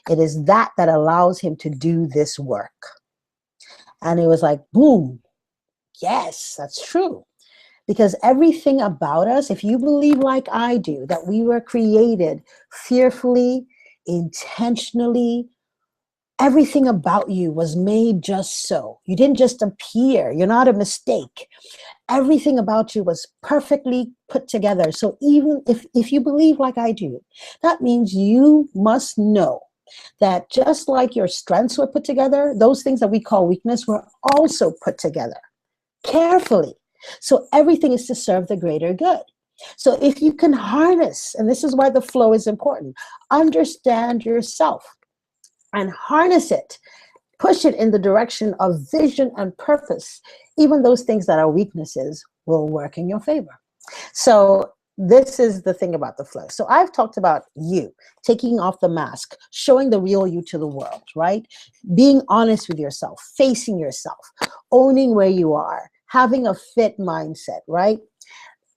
It is that allows him to do this work. And it was like, boom, yes, that's true. Because everything about us, if you believe like I do, that we were created fearfully, intentionally, everything about you was made just so. You didn't just appear. You're not a mistake. Everything about you was perfectly put together. So even if you believe like I do, that means you must know that just like your strengths were put together, those things that we call weakness were also put together carefully. So everything is to serve the greater good. So if you can harness, and this is why the flow is important, understand yourself and harness it, push it in the direction of vision and purpose, even those things that are weaknesses will work in your favor. So this is the thing about the flow. So I've talked about you taking off the mask, showing the real you to the world, right? Being honest with yourself, facing yourself, owning where you are, having a fit mindset, right?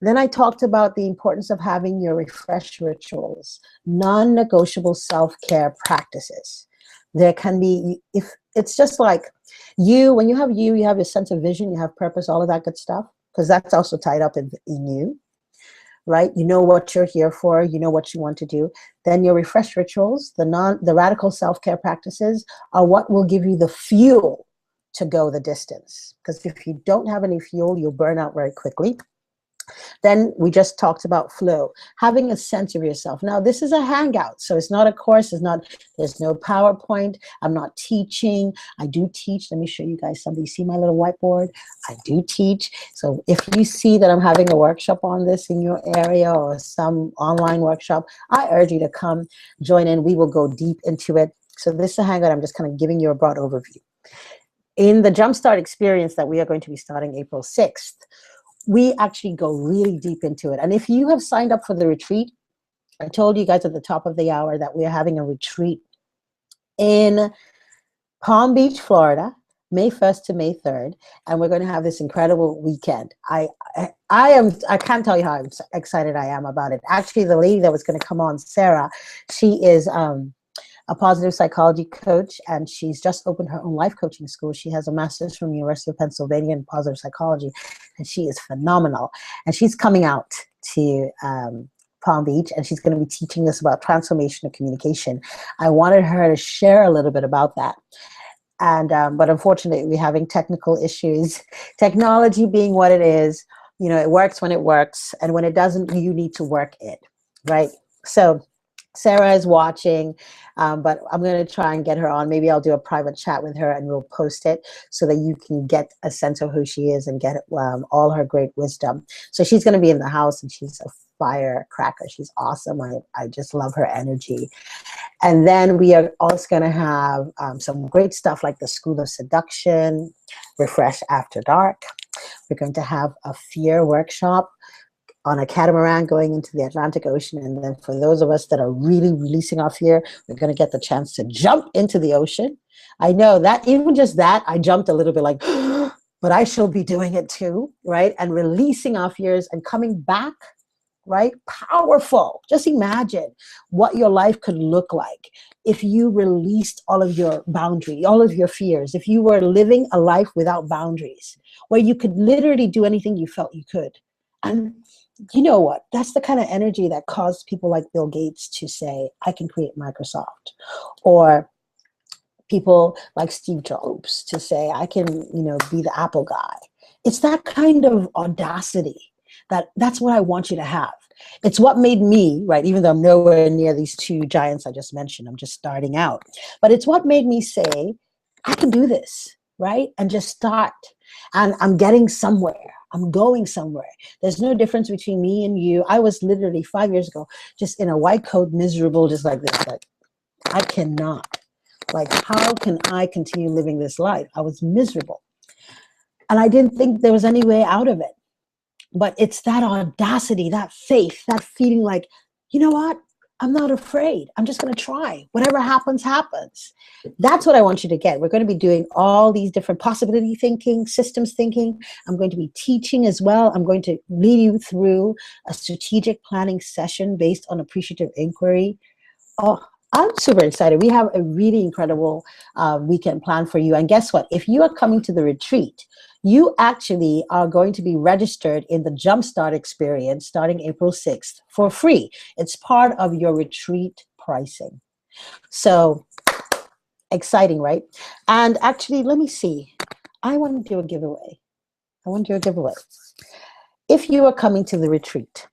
Then I talked about the importance of having your refresh rituals, non-negotiable self-care practices. There can be, if it's just like you, when you have your sense of vision, you have purpose, all of that good stuff, because that's also tied up in you, right? You know what you're here for, you know what you want to do. Then your refresh rituals, the radical self-care practices are what will give you the fuel to go the distance. Because if you don't have any fuel, you'll burn out very quickly. Then we just talked about flow, having a sense of yourself. Now, this is a hangout, so it's not a course. There's no PowerPoint. I'm not teaching. I do teach. Let me show you guys something. You see my little whiteboard? I do teach. So if you see that I'm having a workshop on this in your area or some online workshop, I urge you to come join in. We will go deep into it. So this is a hangout. I'm just kind of giving you a broad overview. In the Jumpstart experience that we are going to be starting April 6th, we actually go really deep into it. And if you have signed up for the retreat, I told you guys at the top of the hour that we're having a retreat in Palm Beach, Florida, May 1st to May 3rd, and we're going to have this incredible weekend. I can't tell you how excited I am about it. Actually, the lady that was going to come on, Sarah, she is a positive psychology coach, and she's just opened her own life coaching school. She has a master's from the University of Pennsylvania in positive psychology, and she is phenomenal. And she's coming out to Palm Beach, and she's going to be teaching us about transformational communication. I wanted her to share a little bit about that. And but unfortunately, we're having technical issues. Technology being what it is, you know, it works when it works, and when it doesn't, you need to work it, right? So Sarah is watching, but I'm going to try and get her on. Maybe I'll do a private chat with her and we'll post it so that you can get a sense of who she is and get all her great wisdom. So she's going to be in the house, and she's a firecracker. She's awesome. I just love her energy. And then we are also going to have some great stuff like the School of Seduction, Refresh After Dark. We're going to have a fear workshop on a catamaran going into the Atlantic Ocean. And then for those of us that are really releasing our fear, we're going to get the chance to jump into the ocean. I know that even just that, I jumped a little bit like, but I shall be doing it too, right? And releasing our fears and coming back, right? Powerful. Just imagine what your life could look like if you released all of your boundaries, all of your fears, if you were living a life without boundaries, where you could literally do anything you felt you could. And you know what? That's the kind of energy that caused people like Bill Gates to say, I can create Microsoft. Or people like Steve Jobs to say, I can, you know, be the Apple guy. It's that kind of audacity that's what I want you to have. It's what made me, right, even though I'm nowhere near these two giants I just mentioned, I'm just starting out, but it's what made me say, I can do this, right? And just start. And I'm getting somewhere. I'm going somewhere. There's no difference between me and you. I was literally 5 years ago, just in a white coat, miserable, just like this. Like, I cannot. Like, how can I continue living this life? I was miserable. And I didn't think there was any way out of it. But it's that audacity, that faith, that feeling like, you know what? I'm not afraid. I'm just going to try. Whatever happens, happens. That's what I want you to get. We're going to be doing all these different possibility thinking, systems thinking. I'm going to be teaching as well. I'm going to lead you through a strategic planning session based on appreciative inquiry. Oh, I'm super excited. We have a really incredible weekend plan for you. And guess what? If you are coming to the retreat, you actually are going to be registered in the Jumpstart experience starting April 6th for free. It's part of your retreat pricing. So exciting, right? And actually, let me see. I want to do a giveaway. If you are coming to the retreat,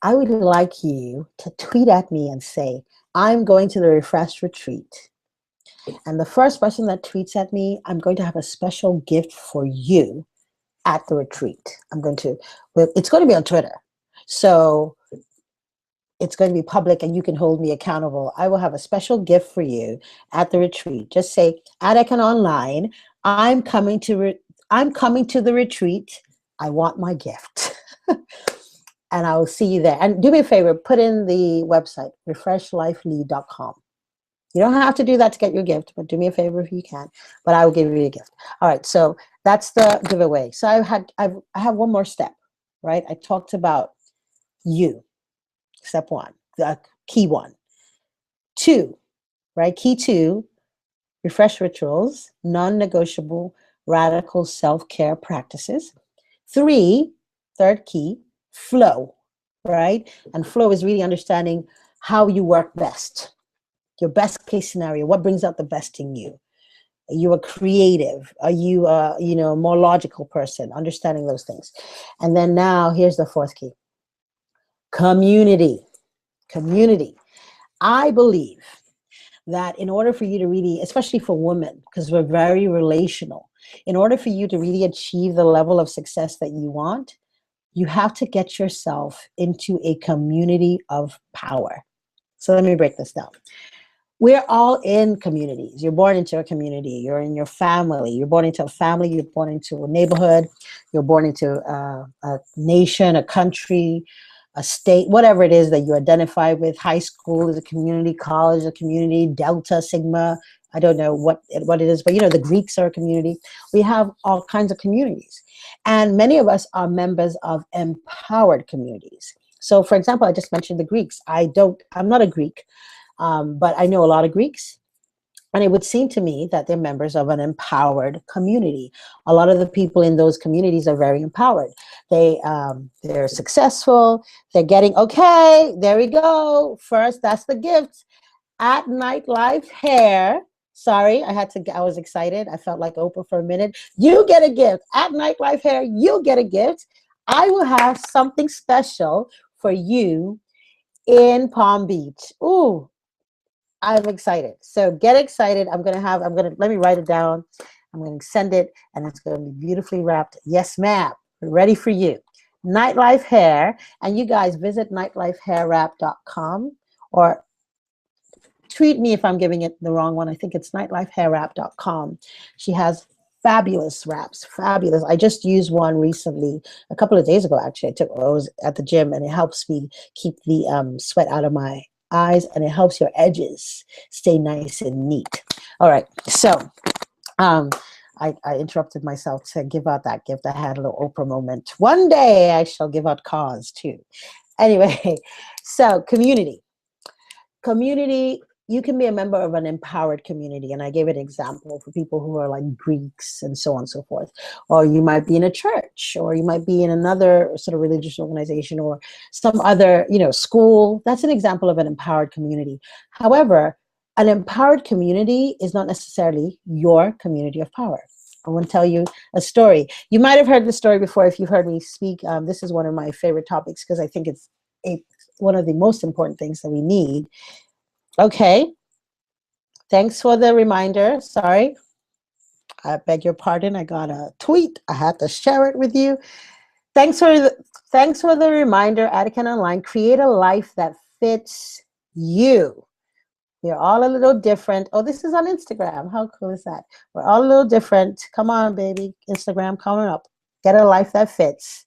I would like you to tweet at me and say, I'm going to the Refresh retreat. And the first person that tweets at me, I'm going to have a special gift for you at the retreat. It's going to be on Twitter. So it's going to be public and you can hold me accountable. I will have a special gift for you at the retreat. Just say, at Ekene Online, I'm coming to the retreat. I want my gift. And I'll see you there. And do me a favor, put in the website, refreshlifelead.com. You don't have to do that to get your gift, but do me a favor if you can. But I will give you a gift. All right, so that's the giveaway. So I have one more step, right? I talked about you, step one, the key one. Two, right? Key two, refresh rituals, non-negotiable, radical self-care practices. Three, third key, flow, right? And flow is really understanding how you work best. Your best case scenario, what brings out the best in you? Are you a creative? Are you a more logical person? Understanding those things. And then now here's the fourth key. Community. I believe that in order for you to really, especially for women, because we're very relational, in order for you to really achieve the level of success that you want, you have to get yourself into a community of power. So let me break this down. We're all in communities. You're born into a community. You're in your family. You're born into a family. You're born into a neighborhood. You're born into a nation, a country, a state, whatever it is that you identify with. High school is a community. College is a community. Delta, Sigma. I don't know what it is, but the Greeks are a community. We have all kinds of communities. And many of us are members of empowered communities. So for example, I just mentioned the Greeks. I'm not a Greek. But I know a lot of Greeks, and it would seem to me that they're members of an empowered community. A lot of the people in those communities are very empowered. They're successful. They're getting, okay, there we go. First, that's the gift. At Nightlife Hair. Sorry, I was excited. I felt like Oprah for a minute. You get a gift. At Nightlife Hair, you get a gift. I will have something special for you in Palm Beach. Ooh. I'm excited. So get excited. Let me write it down. I'm going to send it and it's going to be beautifully wrapped. Yes, ma'am. Ready for you. Nightlife Hair. And you guys visit nightlifehairwrap.com or tweet me if I'm giving it the wrong one. I think it's nightlifehairwrap.com. She has fabulous wraps. Fabulous. I just used one recently, a couple of days ago, actually. I was at the gym and it helps me keep the sweat out of my eyes, and it helps your edges stay nice and neat. All right, so I interrupted myself to give out that gift. I had a little Oprah moment. One day I shall give out cause too. Anyway, so community, you can be a member of an empowered community. And I gave an example for people who are like Greeks and so on and so forth. Or you might be in a church, or you might be in another sort of religious organization, or some other, school. That's an example of an empowered community. However, an empowered community is not necessarily your community of power. I want to tell you a story. You might have heard the story before if you've heard me speak. This is one of my favorite topics because I think it's one of the most important things that we need. Okay. Thanks for the reminder. Sorry. I beg your pardon. I got a tweet. I had to share it with you. Thanks for the reminder, Ekene Online. Create a life that fits you. We're all a little different. Oh, this is on Instagram. How cool is that? We're all a little different. Come on, baby. Instagram coming up. Get a life that fits.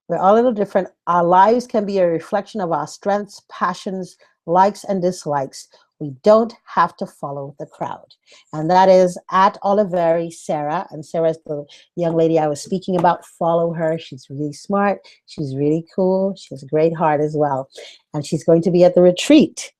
We're all a little different. Our lives can be a reflection of our strengths, passions, likes, and dislikes. We don't have to follow the crowd. And that is at Oliveri Sarah. And Sarah's the young lady I was speaking about. Follow her. She's really smart. She's really cool. She has a great heart as well. And she's going to be at the retreat.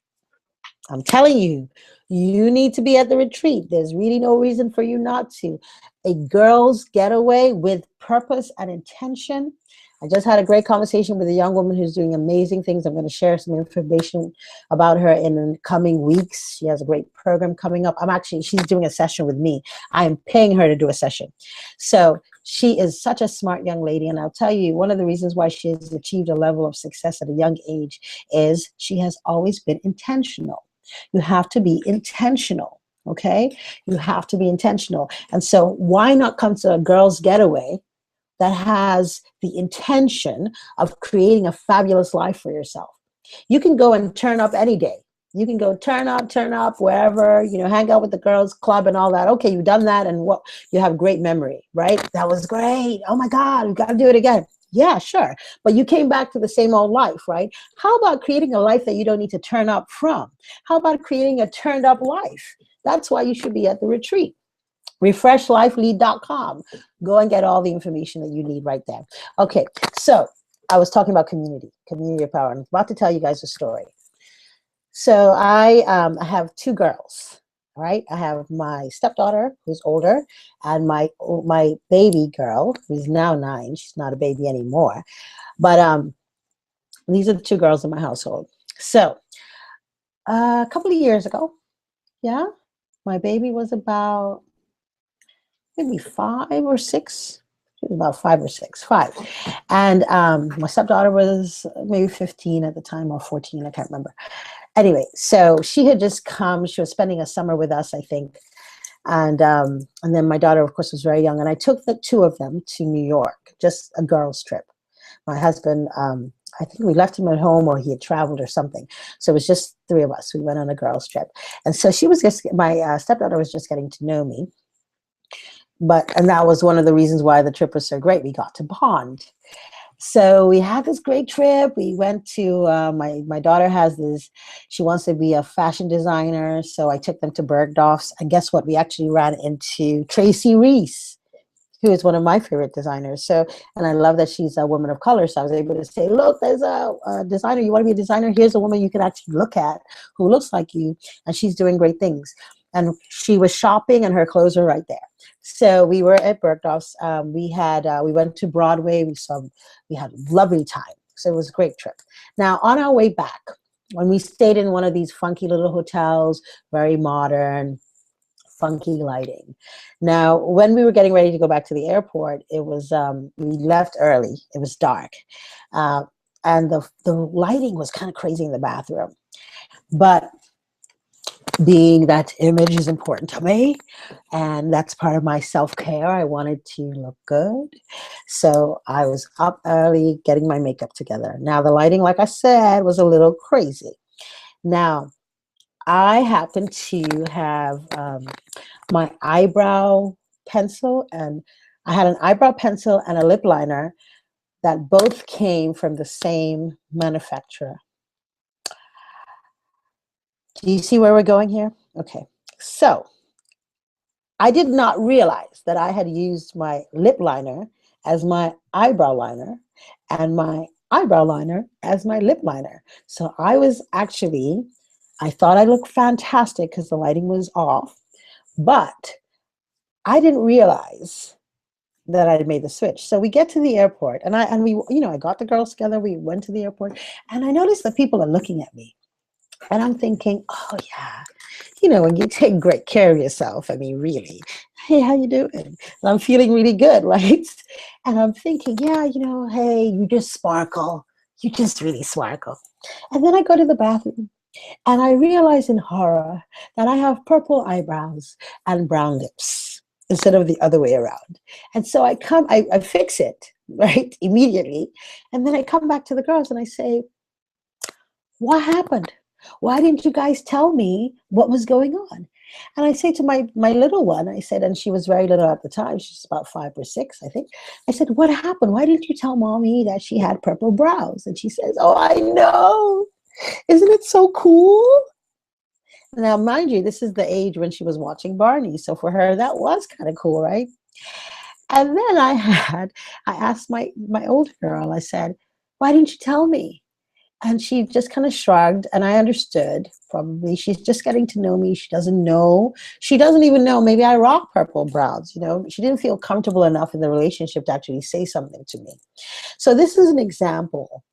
I'm telling you, you need to be at the retreat. There's really no reason for you not to. A girl's getaway with purpose and intention. I just had a great conversation with a young woman who's doing amazing things. I'm going to share some information about her in the coming weeks. She has a great program coming up. She's doing a session with me. I'm paying her to do a session. So she is such a smart young lady. And I'll tell you, one of the reasons why she has achieved a level of success at a young age is she has always been intentional. You have to be intentional, okay? You have to be intentional. And so why not come to a girl's getaway that has the intention of creating a fabulous life for yourself? You can go and turn up any day. You can go turn up wherever, hang out with the girls club and all that. Okay, you've done that and what? You have great memory, right? That was great. Oh my God, we've got to do it again. Yeah, sure. But you came back to the same old life, right? How about creating a life that you don't need to turn up from? How about creating a turned up life? That's why you should be at the retreat. RefreshLifeLead.com. Go and get all the information that you need right there. Okay, so I was talking about community of power. I'm about to tell you guys a story. So I have two girls. All right, I have my stepdaughter who's older, and my baby girl who's now 9. She's not a baby anymore, but these are the two girls in my household. So a couple of years ago, yeah, my baby was about maybe 5 or 6. She was about 5 or 6, 5, and my stepdaughter was maybe 15 at the time or 14. I can't remember. Anyway, so she had just come. She was spending a summer with us, I think. And then my daughter, of course, was very young. And I took the two of them to New York, just a girls' trip. My husband, I think we left him at home or he had traveled or something. So it was just 3 of us. We went on a girls' trip. And so my stepdaughter was just getting to know me. And that was one of the reasons why the trip was so great. We got to bond. So we had this great trip. We went to, my daughter she wants to be a fashion designer. So I took them to Bergdorf's. And guess what? We actually ran into Tracy Reese, who is one of my favorite designers. And I love that she's a woman of color. So I was able to say, look, there's a designer. You want to be a designer? Here's a woman you can actually look at who looks like you. And she's doing great things. And she was shopping and her clothes were right there. So we were at Bergdorf's. We went to Broadway. We had a lovely time. So it was a great trip. Now on our way back, when we stayed in one of these funky little hotels, very modern, funky lighting. Now, when we were getting ready to go back to the airport, it was, we left early. It was dark. And the lighting was kind of crazy in the bathroom. But being that image is important to me, and that's part of my self-care. I wanted to look good. So I was up early getting my makeup together. Now the lighting, like I said, was a little crazy. Now, I happen to have my eyebrow pencil, and I had an eyebrow pencil and a lip liner that both came from the same manufacturer. Do you see where we're going here? Okay, so I did not realize that I had used my lip liner as my eyebrow liner and my eyebrow liner as my lip liner. So I thought I looked fantastic because the lighting was off, but I didn't realize that I had made the switch. So we get to the airport, and I got the girls together. We went to the airport, and I noticed that people are looking at me. And I'm thinking, oh yeah, when you take great care of yourself, I mean, really, hey, how you doing? And I'm feeling really good, right? And I'm thinking, yeah, hey, you just sparkle. You just really sparkle. And then I go to the bathroom and I realize in horror that I have purple eyebrows and brown lips instead of the other way around. And so I fix it, right, immediately. And then I come back to the girls and I say, what happened? Why didn't you guys tell me what was going on? And I say to my little one, I said, and she was very little at the time, she's about 5 or 6, I think. I said, what happened? Why didn't you tell mommy that she had purple brows? And she says, oh, I know. Isn't it so cool? Now, mind you, this is the age when she was watching Barney. So for her, that was kind of cool, right? And then I asked my older girl, I said, why didn't you tell me? And she just kind of shrugged, and I understood. Probably she's just getting to know me. She doesn't know. She doesn't even know maybe I rock purple brows. She didn't feel comfortable enough in the relationship to actually say something to me. So this is an example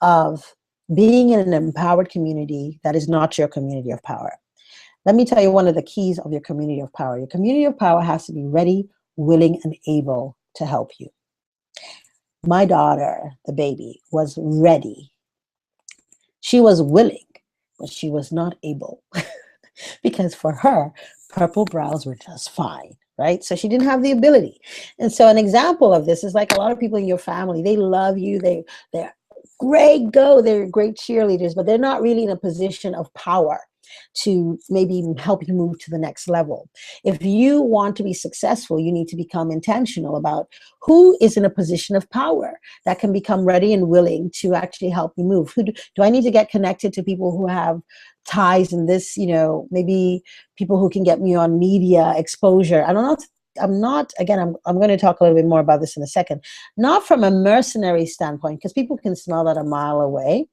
of being in an empowered community that is not your community of power. Let me tell you one of the keys of your community of power. Your community of power has to be ready, willing, and able to help you. My daughter, the baby, was ready. She was willing, but she was not able because for her, purple brows were just fine, right? So she didn't have the ability. And so an example of this is like a lot of people in your family, they love you, they're great, they're great cheerleaders, but they're not really in a position of power to maybe help you move to the next level. If you want to be successful, you need to become intentional about who is in a position of power that can become ready and willing to actually help you move. Do I need to get connected to people who have ties in this, maybe people who can get me on media exposure? I'm going to talk a little bit more about this in a second, not from a mercenary standpoint, because people can smell that a mile away.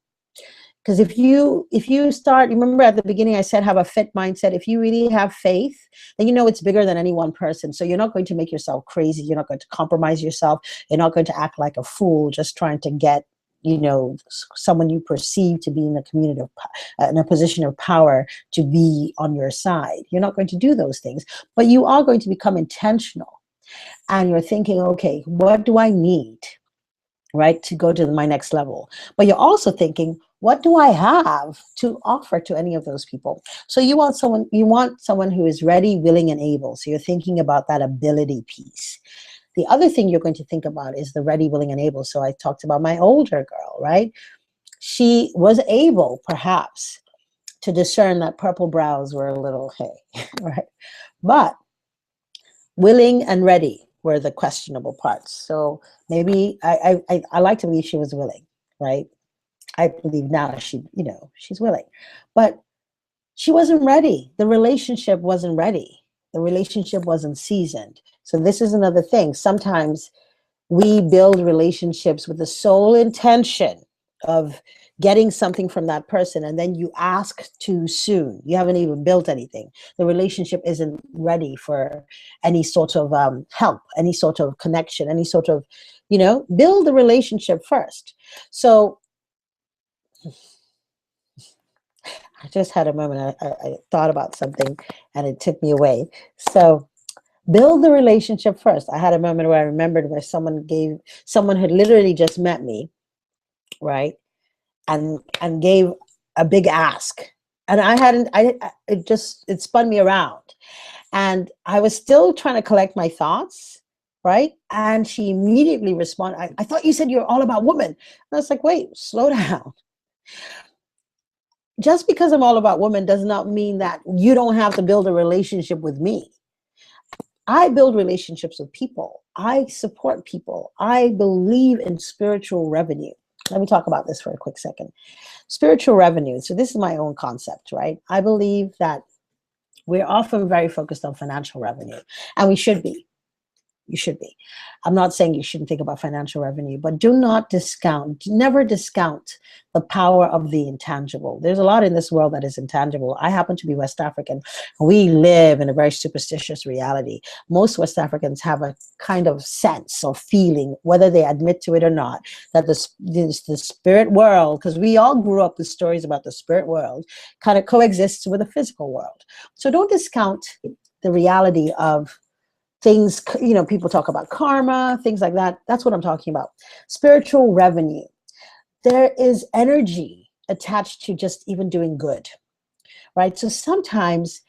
Because if you start, remember at the beginning I said have a fit mindset. If you really have faith, then it's bigger than any one person. So you're not going to make yourself crazy. You're not going to compromise yourself. You're not going to act like a fool just trying to get someone you perceive to be in a community in a position of power to be on your side. You're not going to do those things, but you are going to become intentional, and you're thinking, okay, what do I need, right, to go to my next level? But you're also thinking, what do I have to offer to any of those people? So you want someone who is ready, willing, and able. So you're thinking about that ability piece. The other thing you're going to think about is the ready, willing, and able. So I talked about my older girl, right? She was able, perhaps, to discern that purple brows were a little right? But willing and ready were the questionable parts. So maybe I like to believe she was willing, right? I believe now she's willing, but she wasn't ready. The relationship wasn't ready. The relationship wasn't seasoned. So this is another thing. Sometimes we build relationships with the sole intention of getting something from that person, and then you ask too soon. You haven't even built anything. The relationship isn't ready for any sort of help, any sort of connection, any sort of, build the relationship first. So I just had a moment. I thought about something and it took me away. So build the relationship first. I had a moment where I remembered where someone had literally just met me, right? And gave a big ask. And it spun me around. And I was still trying to collect my thoughts, right? And she immediately responded, I thought you said you're all about women. And I was like, wait, slow down. Just because I'm all about women does not mean that you don't have to build a relationship with me. I build relationships with people. I support people. I believe in spiritual revenue. Let me talk about this for a quick second. Spiritual revenue. So this is my own concept, right? I believe that we're often very focused on financial revenue, and we should be. You should be. I'm not saying you shouldn't think about financial revenue, but never discount the power of the intangible. There's a lot in this world that is intangible. I happen to be West African. We live in a very superstitious reality. Most West Africans have a kind of sense or feeling, whether they admit to it or not, that the spirit world, because we all grew up with stories about the spirit world, kind of coexists with the physical world. So don't discount the reality of things, people talk about karma, things like that. That's what I'm talking about. Spiritual revenue. There is energy attached to just even doing good, right? So sometimes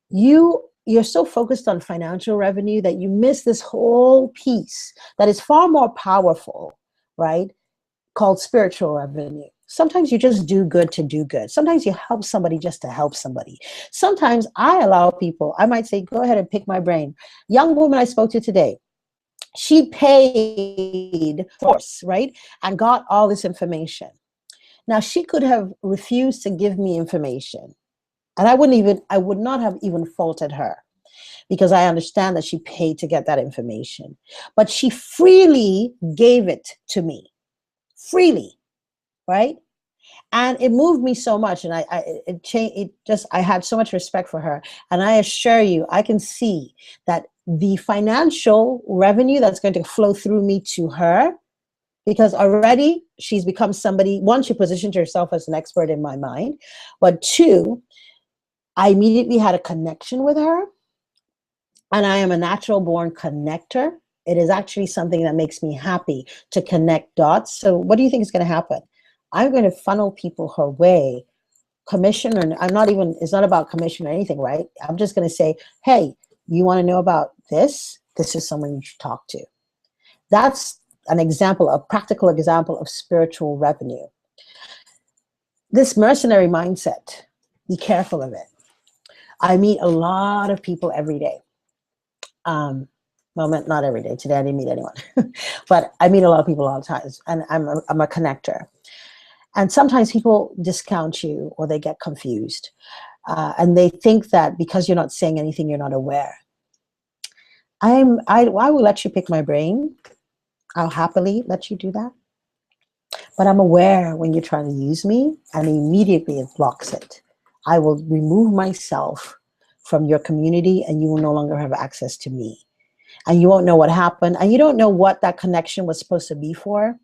you're so focused on financial revenue that you miss this whole piece that is far more powerful, right? Called spiritual revenue. Sometimes you just do good to do good. Sometimes you help somebody just to help somebody. Sometimes I allow people, I might say, go ahead and pick my brain. Young woman I spoke to today, she paid force, right? And got all this information. Now she could have refused to give me information. And I would not have even faulted her because I understand that she paid to get that information. But she freely gave it to me. Freely, right? And it moved me so much, and I had so much respect for her. And I assure you, I can see that the financial revenue that's going to flow through me to her, because already she's become somebody, one, she positioned herself as an expert in my mind, but two, I immediately had a connection with her, and I am a natural born connector. It is actually something that makes me happy to connect dots. So what do you think is going to happen? I'm going to funnel people her way, commission, or it's not about commission or anything, right? I'm just going to say, hey, you want to know about this? This is someone you should talk to. That's an example, a practical example of spiritual revenue. This mercenary mindset, be careful of it. I meet a lot of people every day. Well, not every day. Today I didn't meet anyone, but I meet a lot of people all the time, and I'm a connector. And sometimes people discount you or they get confused. And they think that because you're not saying anything, you're not aware. I will let you pick my brain. I'll happily let you do that. But I'm aware when you're trying to use me, and immediately it blocks it. I will remove myself from your community, and you will no longer have access to me. And you won't know what happened, and you don't know what that connection was supposed to be for.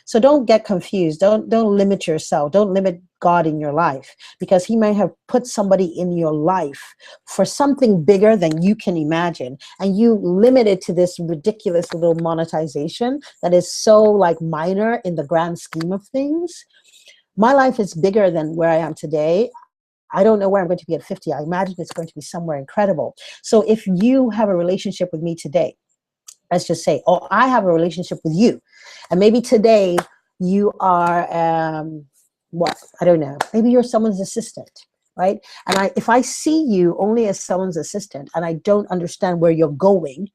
So don't get confused. Don't limit yourself. Don't limit God in your life, because he may have put somebody in your life for something bigger than you can imagine, and you limit it to this ridiculous little monetization that is so like minor in the grand scheme of things. My life is bigger than where I am today. I don't know where I'm going to be at 50. I imagine it's going to be somewhere incredible. So if you have a relationship with me today, let's just say, oh, I have a relationship with you. And maybe today you are, what? I don't know. Maybe you're someone's assistant, right? And if I see you only as someone's assistant and I don't understand where you're going,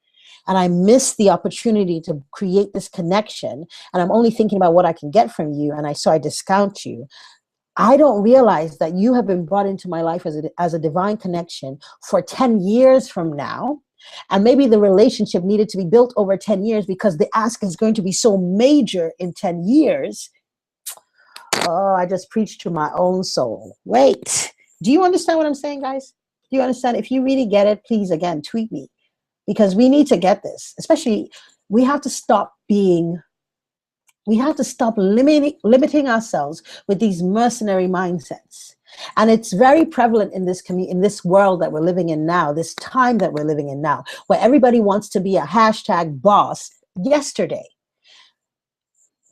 and I miss the opportunity to create this connection, and I'm only thinking about what I can get from you, and so I discount you, I don't realize that you have been brought into my life as a divine connection for 10 years from now. And maybe the relationship needed to be built over 10 years because the ask is going to be so major in 10 years. Oh, I just preached to my own soul. Wait, do you understand what I'm saying, guys? Do you understand? If you really get it, please, again, tweet me, because we need to get this. Especially, we have to stop limiting ourselves with these mercenary mindsets. And it's very prevalent in this world that we're living in now, this time that we're living in now, where everybody wants to be a hashtag boss yesterday.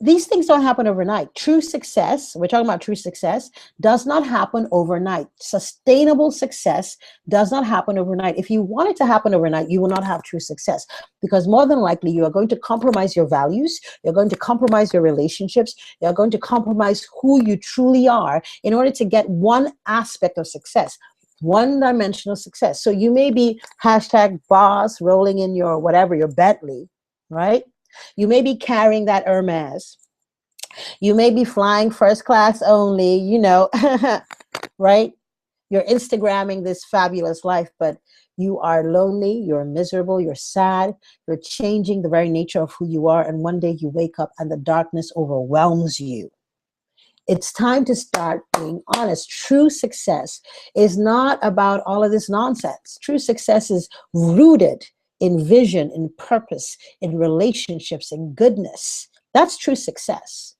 These things don't happen overnight. True success, we're talking about true success, does not happen overnight. Sustainable success does not happen overnight. If you want it to happen overnight, you will not have true success, because more than likely you are going to compromise your values, you're going to compromise your relationships, you're going to compromise who you truly are in order to get one aspect of success, one-dimensional success. So you may be hashtag boss, rolling in your whatever, your Bentley, right? You may be carrying that Hermes. You may be flying first class only, right? You're Instagramming this fabulous life, but you are lonely, you're miserable, you're sad, you're changing the very nature of who you are, and one day you wake up and the darkness overwhelms you. It's time to start being honest. True success is not about all of this nonsense. True success is rooted in vision, in purpose, in relationships, in goodness. That's true success.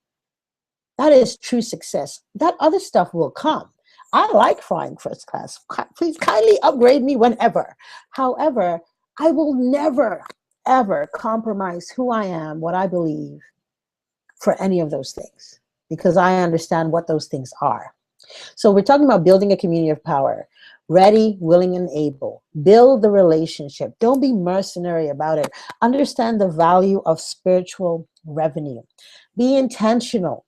That is true success. That other stuff will come. I like flying first class. Please kindly upgrade me whenever. However, I will never, ever compromise who I am, what I believe for any of those things, because I understand what those things are. So we're talking about building a community of power. Ready, willing, and able. Build the relationship. Don't be mercenary about it. Understand the value of spiritual revenue. Be intentional.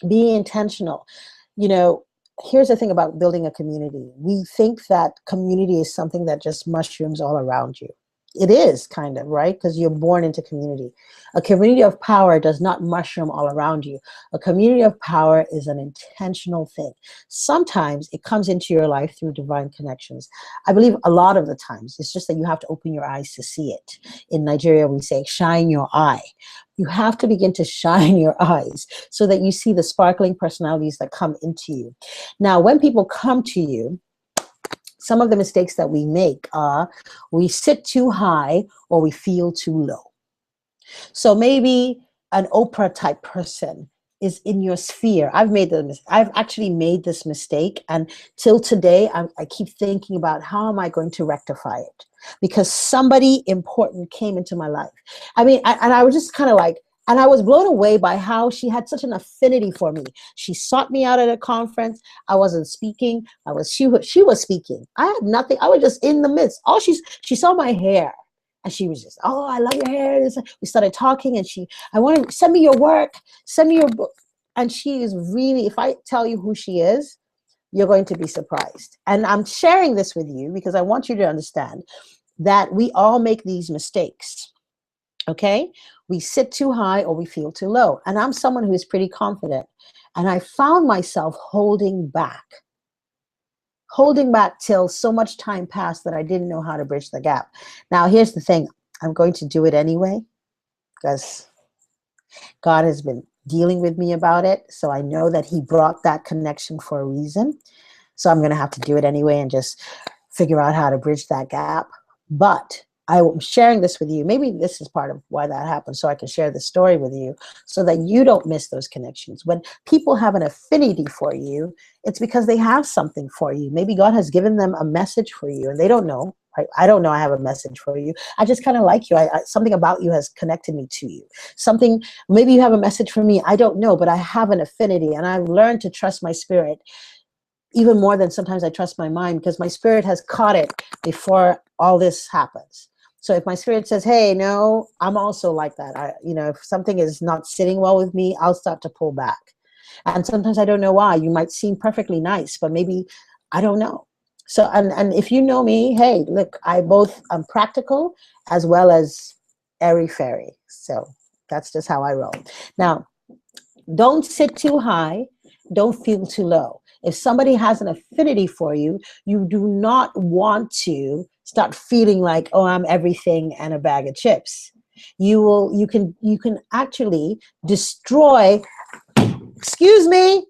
Be intentional. You know, here's the thing about building a community. We think that community is something that just mushrooms all around you. It is kind of, right? Because you're born into community. A community of power does not mushroom all around you. A community of power is an intentional thing. Sometimes it comes into your life through divine connections. I believe a lot of the times it's just that you have to open your eyes to see it. In Nigeria, we say, shine your eye. You have to begin to shine your eyes so that you see the sparkling personalities that come into you. Now, when people come to you, some of the mistakes that we make are we sit too high or we feel too low. So maybe an Oprah type person is in your sphere. I've actually made this mistake, and till today I keep thinking about how am I going to rectify it, because somebody important came into my life. I mean, and I was just kind of like, and I was blown away by how she had such an affinity for me. She sought me out at a conference. I wasn't speaking. She was speaking. I had nothing. I was just in the midst. She saw my hair. And she was just, oh, I love your hair. We started talking, and I want to send me your work, send me your book. And she is really, if I tell you who she is, you're going to be surprised. And I'm sharing this with you because I want you to understand that we all make these mistakes. Okay? We sit too high or we feel too low. And I'm someone who is pretty confident. And I found myself holding back till so much time passed that I didn't know how to bridge the gap. Now, here's the thing. I'm going to do it anyway because God has been dealing with me about it. So I know that he brought that connection for a reason. So I'm going to have to do it anyway and just figure out how to bridge that gap. But I'm sharing this with you. Maybe this is part of why that happened, so I can share the story with you so that you don't miss those connections. When people have an affinity for you, it's because they have something for you. Maybe God has given them a message for you and they don't know. Right? I don't know I have a message for you. I just kind of like you. Something about you has connected me to you. Maybe you have a message for me. I don't know, but I have an affinity, and I've learned to trust my spirit even more than sometimes I trust my mind, because my spirit has caught it before all this happens. So if my spirit says, hey, no, I'm also like that. If something is not sitting well with me, I'll start to pull back. And sometimes I don't know why. You might seem perfectly nice, but maybe I don't know. So, and if you know me, hey, look, I'm practical as well as airy-fairy. So that's just how I roll. Now, don't sit too high. Don't feel too low. If somebody has an affinity for you, you do not want to start feeling like, oh, I'm everything and a bag of chips. You can actually destroy. Excuse me.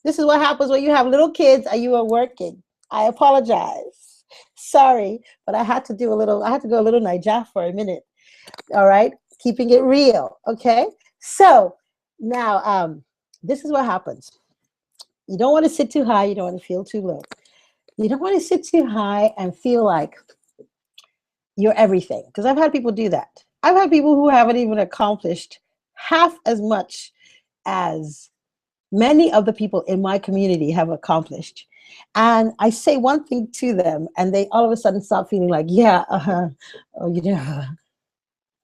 This is what happens when you have little kids and you are working. I apologize. Sorry, but I had to go a little Niger for a minute. All right, keeping it real. Okay. So now, this is what happens. You don't want to sit too high. You don't want to feel too low. You don't want to sit too high and feel like you're everything. Because I've had people do that. I've had people who haven't even accomplished half as much as many of the people in my community have accomplished. And I say one thing to them, and they all of a sudden start feeling like, yeah, oh,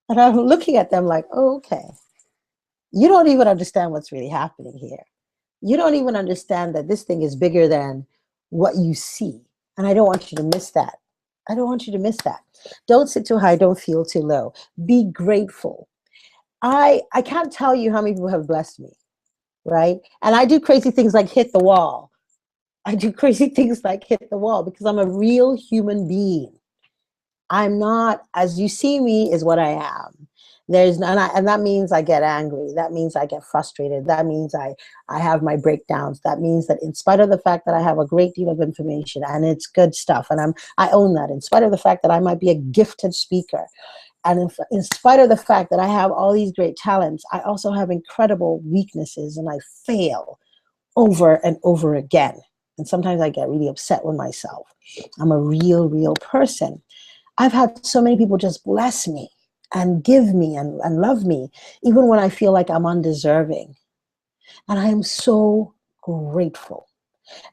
And I'm looking at them like, oh, okay. You don't even understand what's really happening here. You don't even understand that this thing is bigger than what you see. And I don't want you to miss that. I don't want you to miss that. Don't sit too high. Don't feel too low. Be grateful. I can't tell you how many people have blessed me, right? And I do crazy things like hit the wall. I do crazy things like hit the wall because I'm a real human being. I'm not, as you see me, is what I am. And that means I get angry. That means I get frustrated. That means I have my breakdowns. That means that in spite of the fact that I have a great deal of information and it's good stuff, and I own that, in spite of the fact that I might be a gifted speaker, and in spite of the fact that I have all these great talents, I also have incredible weaknesses, and I fail over and over again. And sometimes I get really upset with myself. I'm a real person. I've had so many people just bless me and give me and love me, even when I feel like I'm undeserving. And I am so grateful.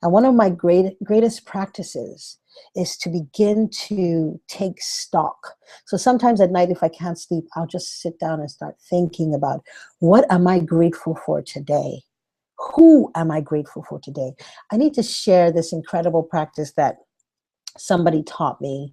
And one of my greatest practices is to begin to take stock. So sometimes at night, if I can't sleep, I'll just sit down and start thinking about, what am I grateful for today? Who am I grateful for today? I need to share this incredible practice that somebody taught me.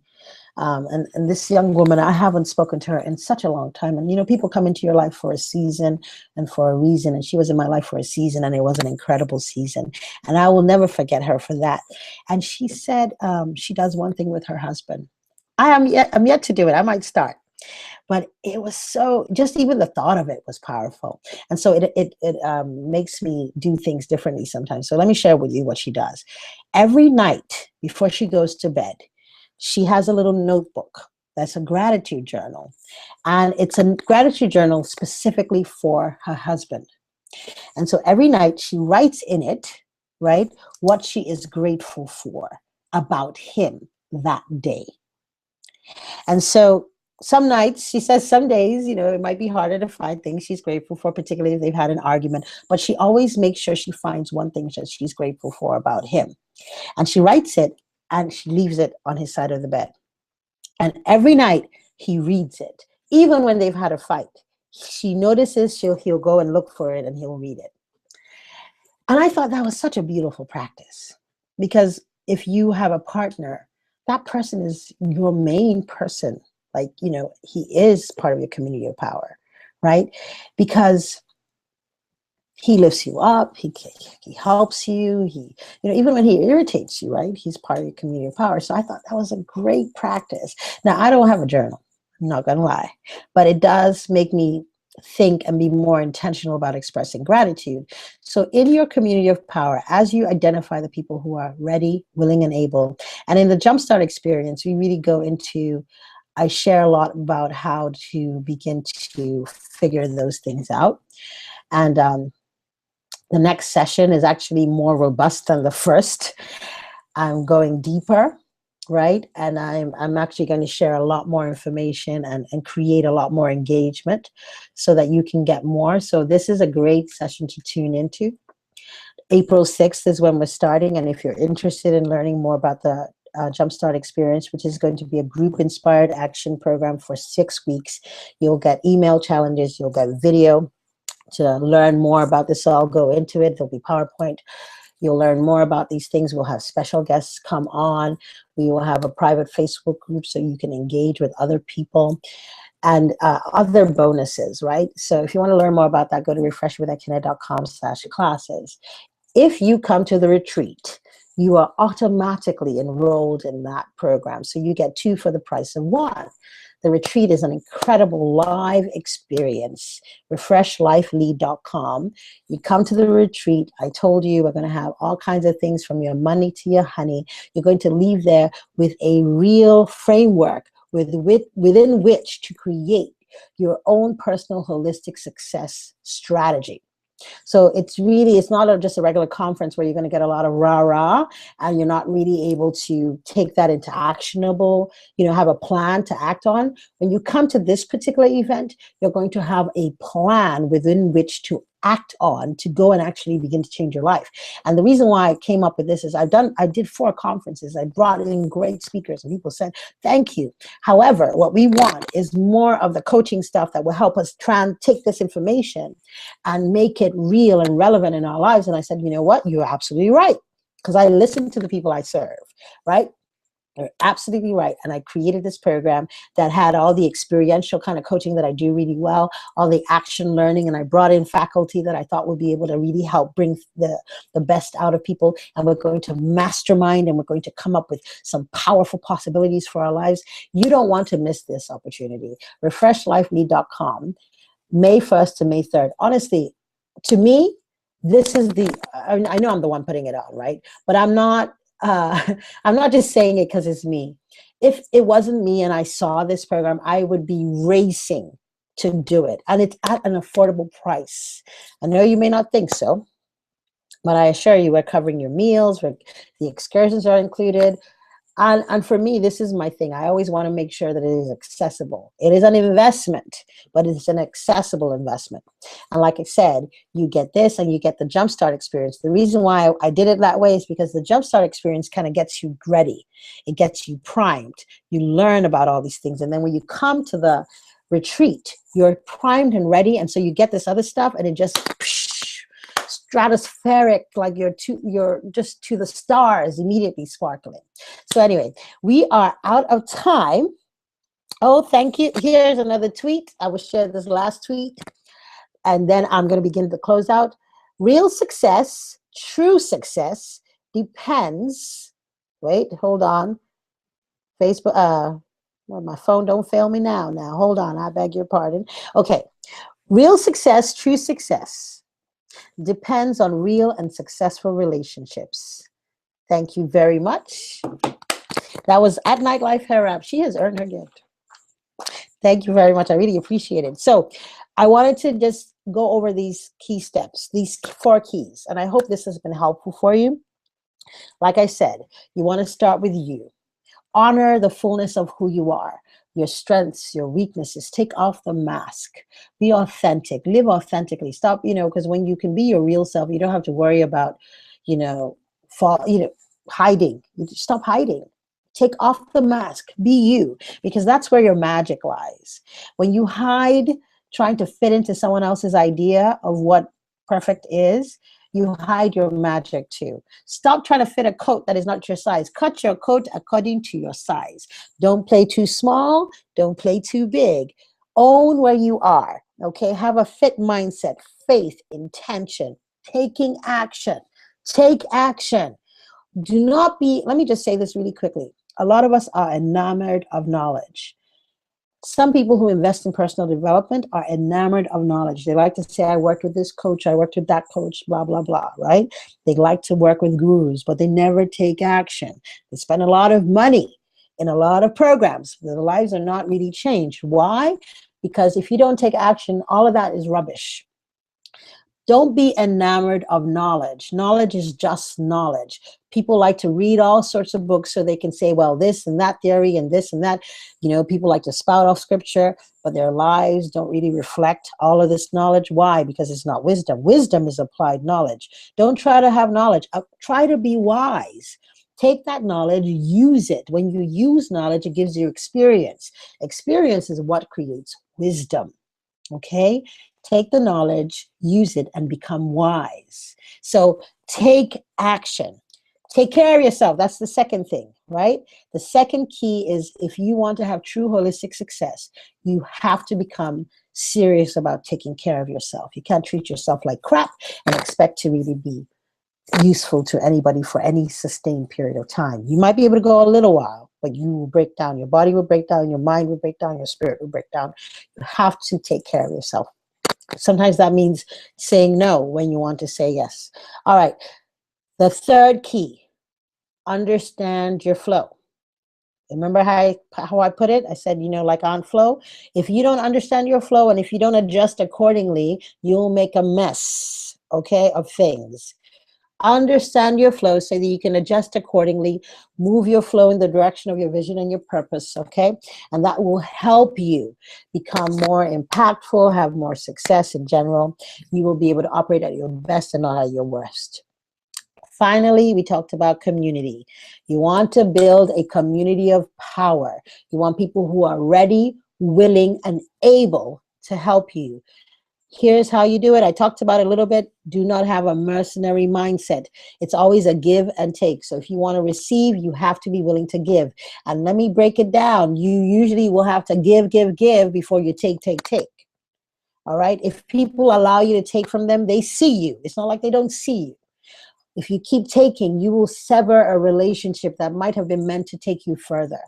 And this young woman, I haven't spoken to her in such a long time. And, you know, people come into your life for a season and for a reason. And she was in my life for a season, and it was an incredible season. And I will never forget her for that. And she said she does one thing with her husband. I'm yet to do it. I might start. But it was so, just even the thought of it was powerful. And so it makes me do things differently sometimes. So let me share with you what she does. Every night before she goes to bed, she has a little notebook that's a gratitude journal. And it's a gratitude journal specifically for her husband. And so every night she writes in it, right, what she is grateful for about him that day. And so some nights, she says some days, you know, it might be harder to find things she's grateful for, particularly if they've had an argument, but she always makes sure she finds one thing that she's grateful for about him. And she writes it and she leaves it on his side of the bed. And every night he reads it, even when they've had a fight. She notices he'll go and look for it and he'll read it. And I thought that was such a beautiful practice, because if you have a partner, that person is your main person. Like, you know, he is part of your community of power, right? Because he lifts you up, he helps you, you know, even when he irritates you, right? He's part of your community of power. So I thought that was a great practice. Now, I don't have a journal, I'm not gonna lie, but it does make me think and be more intentional about expressing gratitude. So in your community of power, as you identify the people who are ready, willing, and able, and in the Jumpstart experience, we really go into, I share a lot about how to begin to figure those things out. And the next session is actually more robust than the first. I'm going deeper, right? And I'm actually going to share a lot more information and create a lot more engagement so that you can get more. So this is a great session to tune into. April 6th is when we're starting. And if you're interested in learning more about the Jumpstart experience, which is going to be a group-inspired action program for 6 weeks, you'll get email challenges, you'll get video to learn more about this. So I'll go into it. There'll be PowerPoint. You'll learn more about these things. We'll have special guests come on. We will have a private Facebook group so you can engage with other people, and other bonuses, right? So if you want to learn more about that, go to refreshwithekene.com/classes. If you come to the retreat, you are automatically enrolled in that program. So you get 2 for the price of 1. The retreat is an incredible live experience. RefreshLifeLead.com. You come to the retreat. I told you we're going to have all kinds of things from your money to your honey. You're going to leave there with a real framework within which to create your own personal holistic success strategy. So it's not just a regular conference where you're going to get a lot of rah-rah and you're not really able to take that into actionable, you know, have a plan to act on. When you come to this particular event, you're going to have a plan within which to act on, to go and actually begin to change your life. And the reason why I came up with this is I did 4 conferences. I brought in great speakers and people said, thank you. However, what we want is more of the coaching stuff that will help us try and take this information and make it real and relevant in our lives. And I said, you know what? You're absolutely right. Because I listen to the people I serve, right? You're absolutely right. And I created this program that had all the experiential kind of coaching that I do really well, all the action learning, and I brought in faculty that I thought would be able to really help bring the best out of people. And we're going to mastermind and we're going to come up with some powerful possibilities for our lives. You don't want to miss this opportunity. RefreshLifeLead.com, May 1st to May 3rd. Honestly, to me, this is I know I'm the one putting it on, right? But I'm not just saying it because it's me. If it wasn't me and I saw this program, I would be racing to do it. And it's at an affordable price. I know you may not think so, but I assure you we're covering your meals, the excursions are included. And for me, this is my thing. I always want to make sure that it is accessible. It is an investment, but it's an accessible investment. And like I said, you get this and you get the Jumpstart experience. The reason why I did it that way is because the Jumpstart experience kind of gets you ready. It gets you primed. You learn about all these things. And then when you come to the retreat, you're primed and ready. And so you get this other stuff and it just stratospheric, like you're just to the stars, immediately sparkling. So anyway, we are out of time. Oh, thank you. Here's another tweet. I will share this last tweet, and then I'm going to begin to close out. Real success, true success, depends. Wait, hold on. Facebook. Well, my phone don't fail me now. Now, hold on. I beg your pardon. Okay. Real success, true success, depends on real and successful relationships. Thank you very much. That was at Nightlife Hair Wrap. She has earned her gift. Thank you very much. I really appreciate it. So I wanted to just go over these key steps, these 4 keys, and I hope this has been helpful for you. Like I said, you want to start with you. Honor the fullness of who you are, your strengths, your weaknesses. Take off the mask. Be authentic. Live authentically. Stop, because when you can be your real self, you don't have to worry about, hiding. You just stop hiding. Take off the mask. Be you, because that's where your magic lies. When you hide, trying to fit into someone else's idea of what perfect is, you hide your magic too. Stop trying to fit a coat that is not your size. Cut your coat according to your size. Don't play too small. Don't play too big. Own where you are. Okay. Have a fit mindset, faith, intention, taking action. Take action. Do not be, let me just say this really quickly. A lot of us are enamored of knowledge. Some people who invest in personal development are enamored of knowledge. They like to say, I worked with this coach, I worked with that coach, blah, blah, blah, right? They like to work with gurus, but they never take action. They spend a lot of money in a lot of programs. Their lives are not really changed. Why? Because if you don't take action, all of that is rubbish. Don't be enamored of knowledge. Knowledge is just knowledge. People like to read all sorts of books so they can say, well, this and that theory and this and that. People like to spout off scripture, but their lives don't really reflect all of this knowledge. Why? Because it's not wisdom. Wisdom is applied knowledge. Don't try to have knowledge. Try to be wise. Take that knowledge, use it. When you use knowledge, it gives you experience. Experience is what creates wisdom. Okay? Take the knowledge, use it, and become wise. So take action. Take care of yourself. That's the second thing, right? The second key is, if you want to have true holistic success, you have to become serious about taking care of yourself. You can't treat yourself like crap and expect to really be useful to anybody for any sustained period of time. You might be able to go a little while, but you will break down. Your body will break down, your mind will break down, your spirit will break down. You have to take care of yourself. Sometimes that means saying no when you want to say yes. All right. The third key, understand your flow. Remember how I put it? I said, like on flow, if you don't understand your flow and if you don't adjust accordingly, you'll make a mess, okay, of things. Understand your flow so that you can adjust accordingly, move your flow in the direction of your vision and your purpose, okay? And that will help you become more impactful, have more success in general. You will be able to operate at your best and not at your worst. Finally, we talked about community. You want to build a community of power. You want people who are ready, willing, and able to help you. Here's how you do it. I talked about it a little bit. Do not have a mercenary mindset. It's always a give and take. So if you want to receive, you have to be willing to give. And let me break it down. You usually will have to give before you take. All right? If people allow you to take from them, they see you. It's not like they don't see you. If you keep taking, you will sever a relationship that might have been meant to take you further,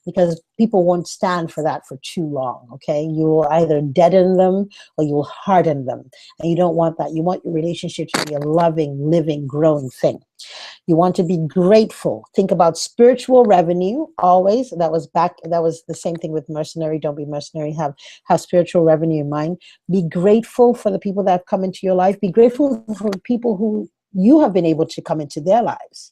because people won't stand for that for too long, okay? You will either deaden them or you will harden them. And you don't want that. You want your relationship to be a loving, living, growing thing. You want to be grateful. Think about spiritual revenue always. That was the same thing with mercenary. Don't be mercenary. Have spiritual revenue in mind. Be grateful for the people that have come into your life. Be grateful for people who you have been able to come into their lives.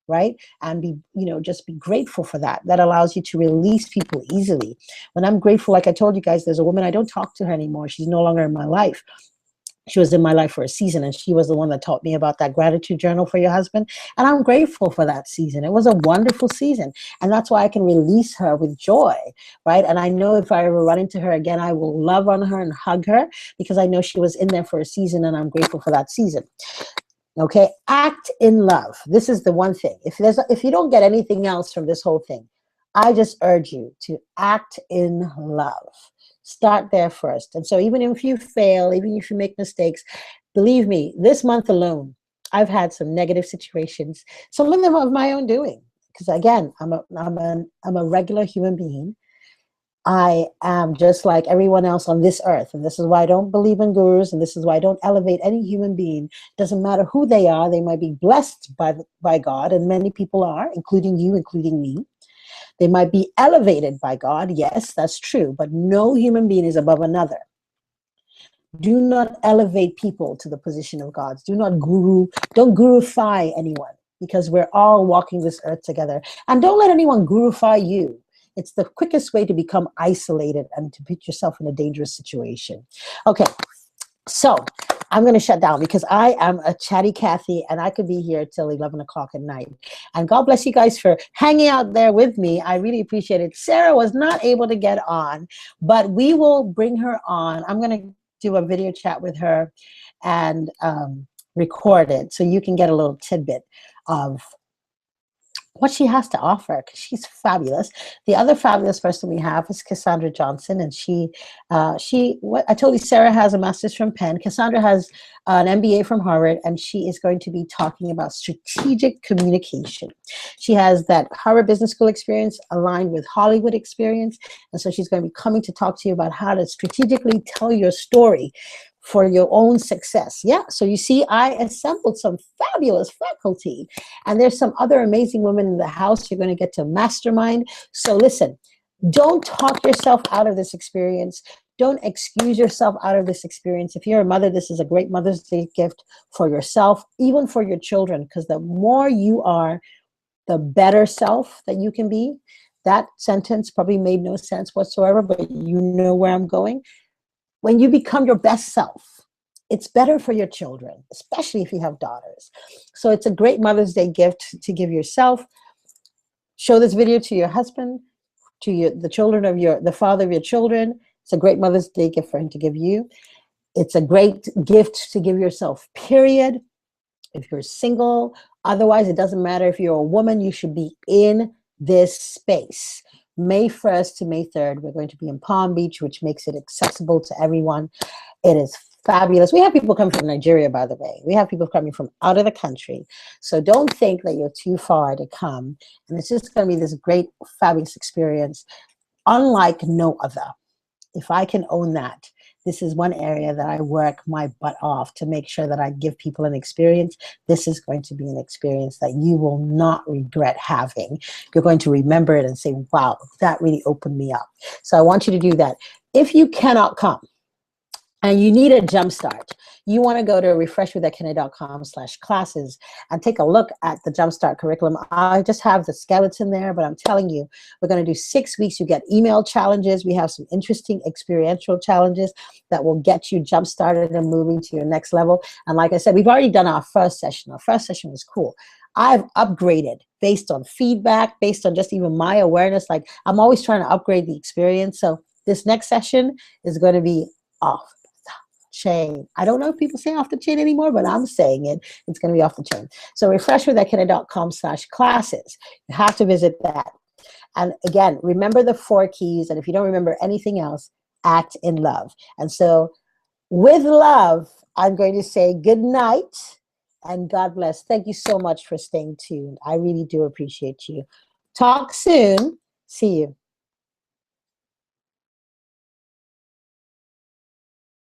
right? And be, just be grateful for that. That allows you to release people easily. When I'm grateful, like I told you guys, there's a woman, I don't talk to her anymore. She's no longer in my life. She was in my life for a season, and she was the one that taught me about that gratitude journal for your husband. And I'm grateful for that season. It was a wonderful season. And that's why I can release her with joy, right? And I know if I ever run into her again, I will love on her and hug her, because I know she was in there for a season, and I'm grateful for that season. Okay, act in love. This is the one thing. If you don't get anything else from this whole thing, I just urge you to act in love. Start there first. And so even if you fail, even if you make mistakes, believe me, this month alone, I've had some negative situations, some of them of my own doing. Because again, I'm a regular human being. I am just like everyone else on this earth. And this is why I don't believe in gurus. And this is why I don't elevate any human being. It doesn't matter who they are. They might be blessed by God. And many people are, including you, including me. They might be elevated by God. Yes, that's true. But no human being is above another. Do not elevate people to the position of gods. Don't gurufy anyone, because we're all walking this earth together. And don't let anyone gurufy you. It's the quickest way to become isolated and to put yourself in a dangerous situation. Okay, so I'm going to shut down, because I am a chatty Cathy, and I could be here till 11 o'clock at night. And God bless you guys for hanging out there with me. I really appreciate it. Sarah was not able to get on, but we will bring her on. I'm going to do a video chat with her and record it, so you can get a little tidbit of what she has to offer, because she's fabulous. The other fabulous person we have is Cassandra Johnson, and what I told you, Sarah has a master's from Penn. Cassandra has an MBA from Harvard, and she is going to be talking about strategic communication. She has that Harvard Business School experience aligned with Hollywood experience, and so she's going to be coming to talk to you about how to strategically tell your story for your own success. Yeah, so you see, I assembled some fabulous faculty, and there's some other amazing women in the house you're going to get to mastermind. So listen, don't talk yourself out of this experience. Don't excuse yourself out of this experience. If you're a mother, this is a great Mother's Day gift for yourself, even for your children, because the more you are, the better self that you can be. That sentence probably made no sense whatsoever, but you know where I'm going. When you become your best self, it's better for your children, especially if you have daughters. So it's a great Mother's Day gift to give yourself. Show this video to your husband, to the father of your children. It's a great Mother's Day gift for him to give you. It's a great gift to give yourself, period. If you're single, otherwise it doesn't matter. If you're a woman, you should be in this space. May 1st to May 3rd, we're going to be in Palm Beach, which makes it accessible to everyone. It is fabulous. We have people coming from Nigeria, by the way. We have people coming from out of the country. So don't think that you're too far to come. And it's just going to be this great, fabulous experience, unlike no other. If I can own that, this is one area that I work my butt off to make sure that I give people an experience. This is going to be an experience that you will not regret having. You're going to remember it and say, wow, that really opened me up. So I want you to do that. If you cannot come, and you need a jump start, you want to go to refreshwithekene.com/classes and take a look at the Jumpstart curriculum. I just have the skeleton there, but I'm telling you, we're going to do 6 weeks. You get email challenges. We have some interesting experiential challenges that will get you jump started and moving to your next level. And like I said, we've already done our first session. Our first session was cool. I've upgraded based on feedback, based on just even my awareness. Like, I'm always trying to upgrade the experience. So this next session is going to be off chain. I don't know if people say off the chain anymore, but I'm saying it. It's going to be off the chain. So refreshwithekene.com/classes. You have to visit that. And again, remember the 4 keys. And if you don't remember anything else, act in love. And so with love, I'm going to say good night and God bless. Thank you so much for staying tuned. I really do appreciate you. Talk soon. See you.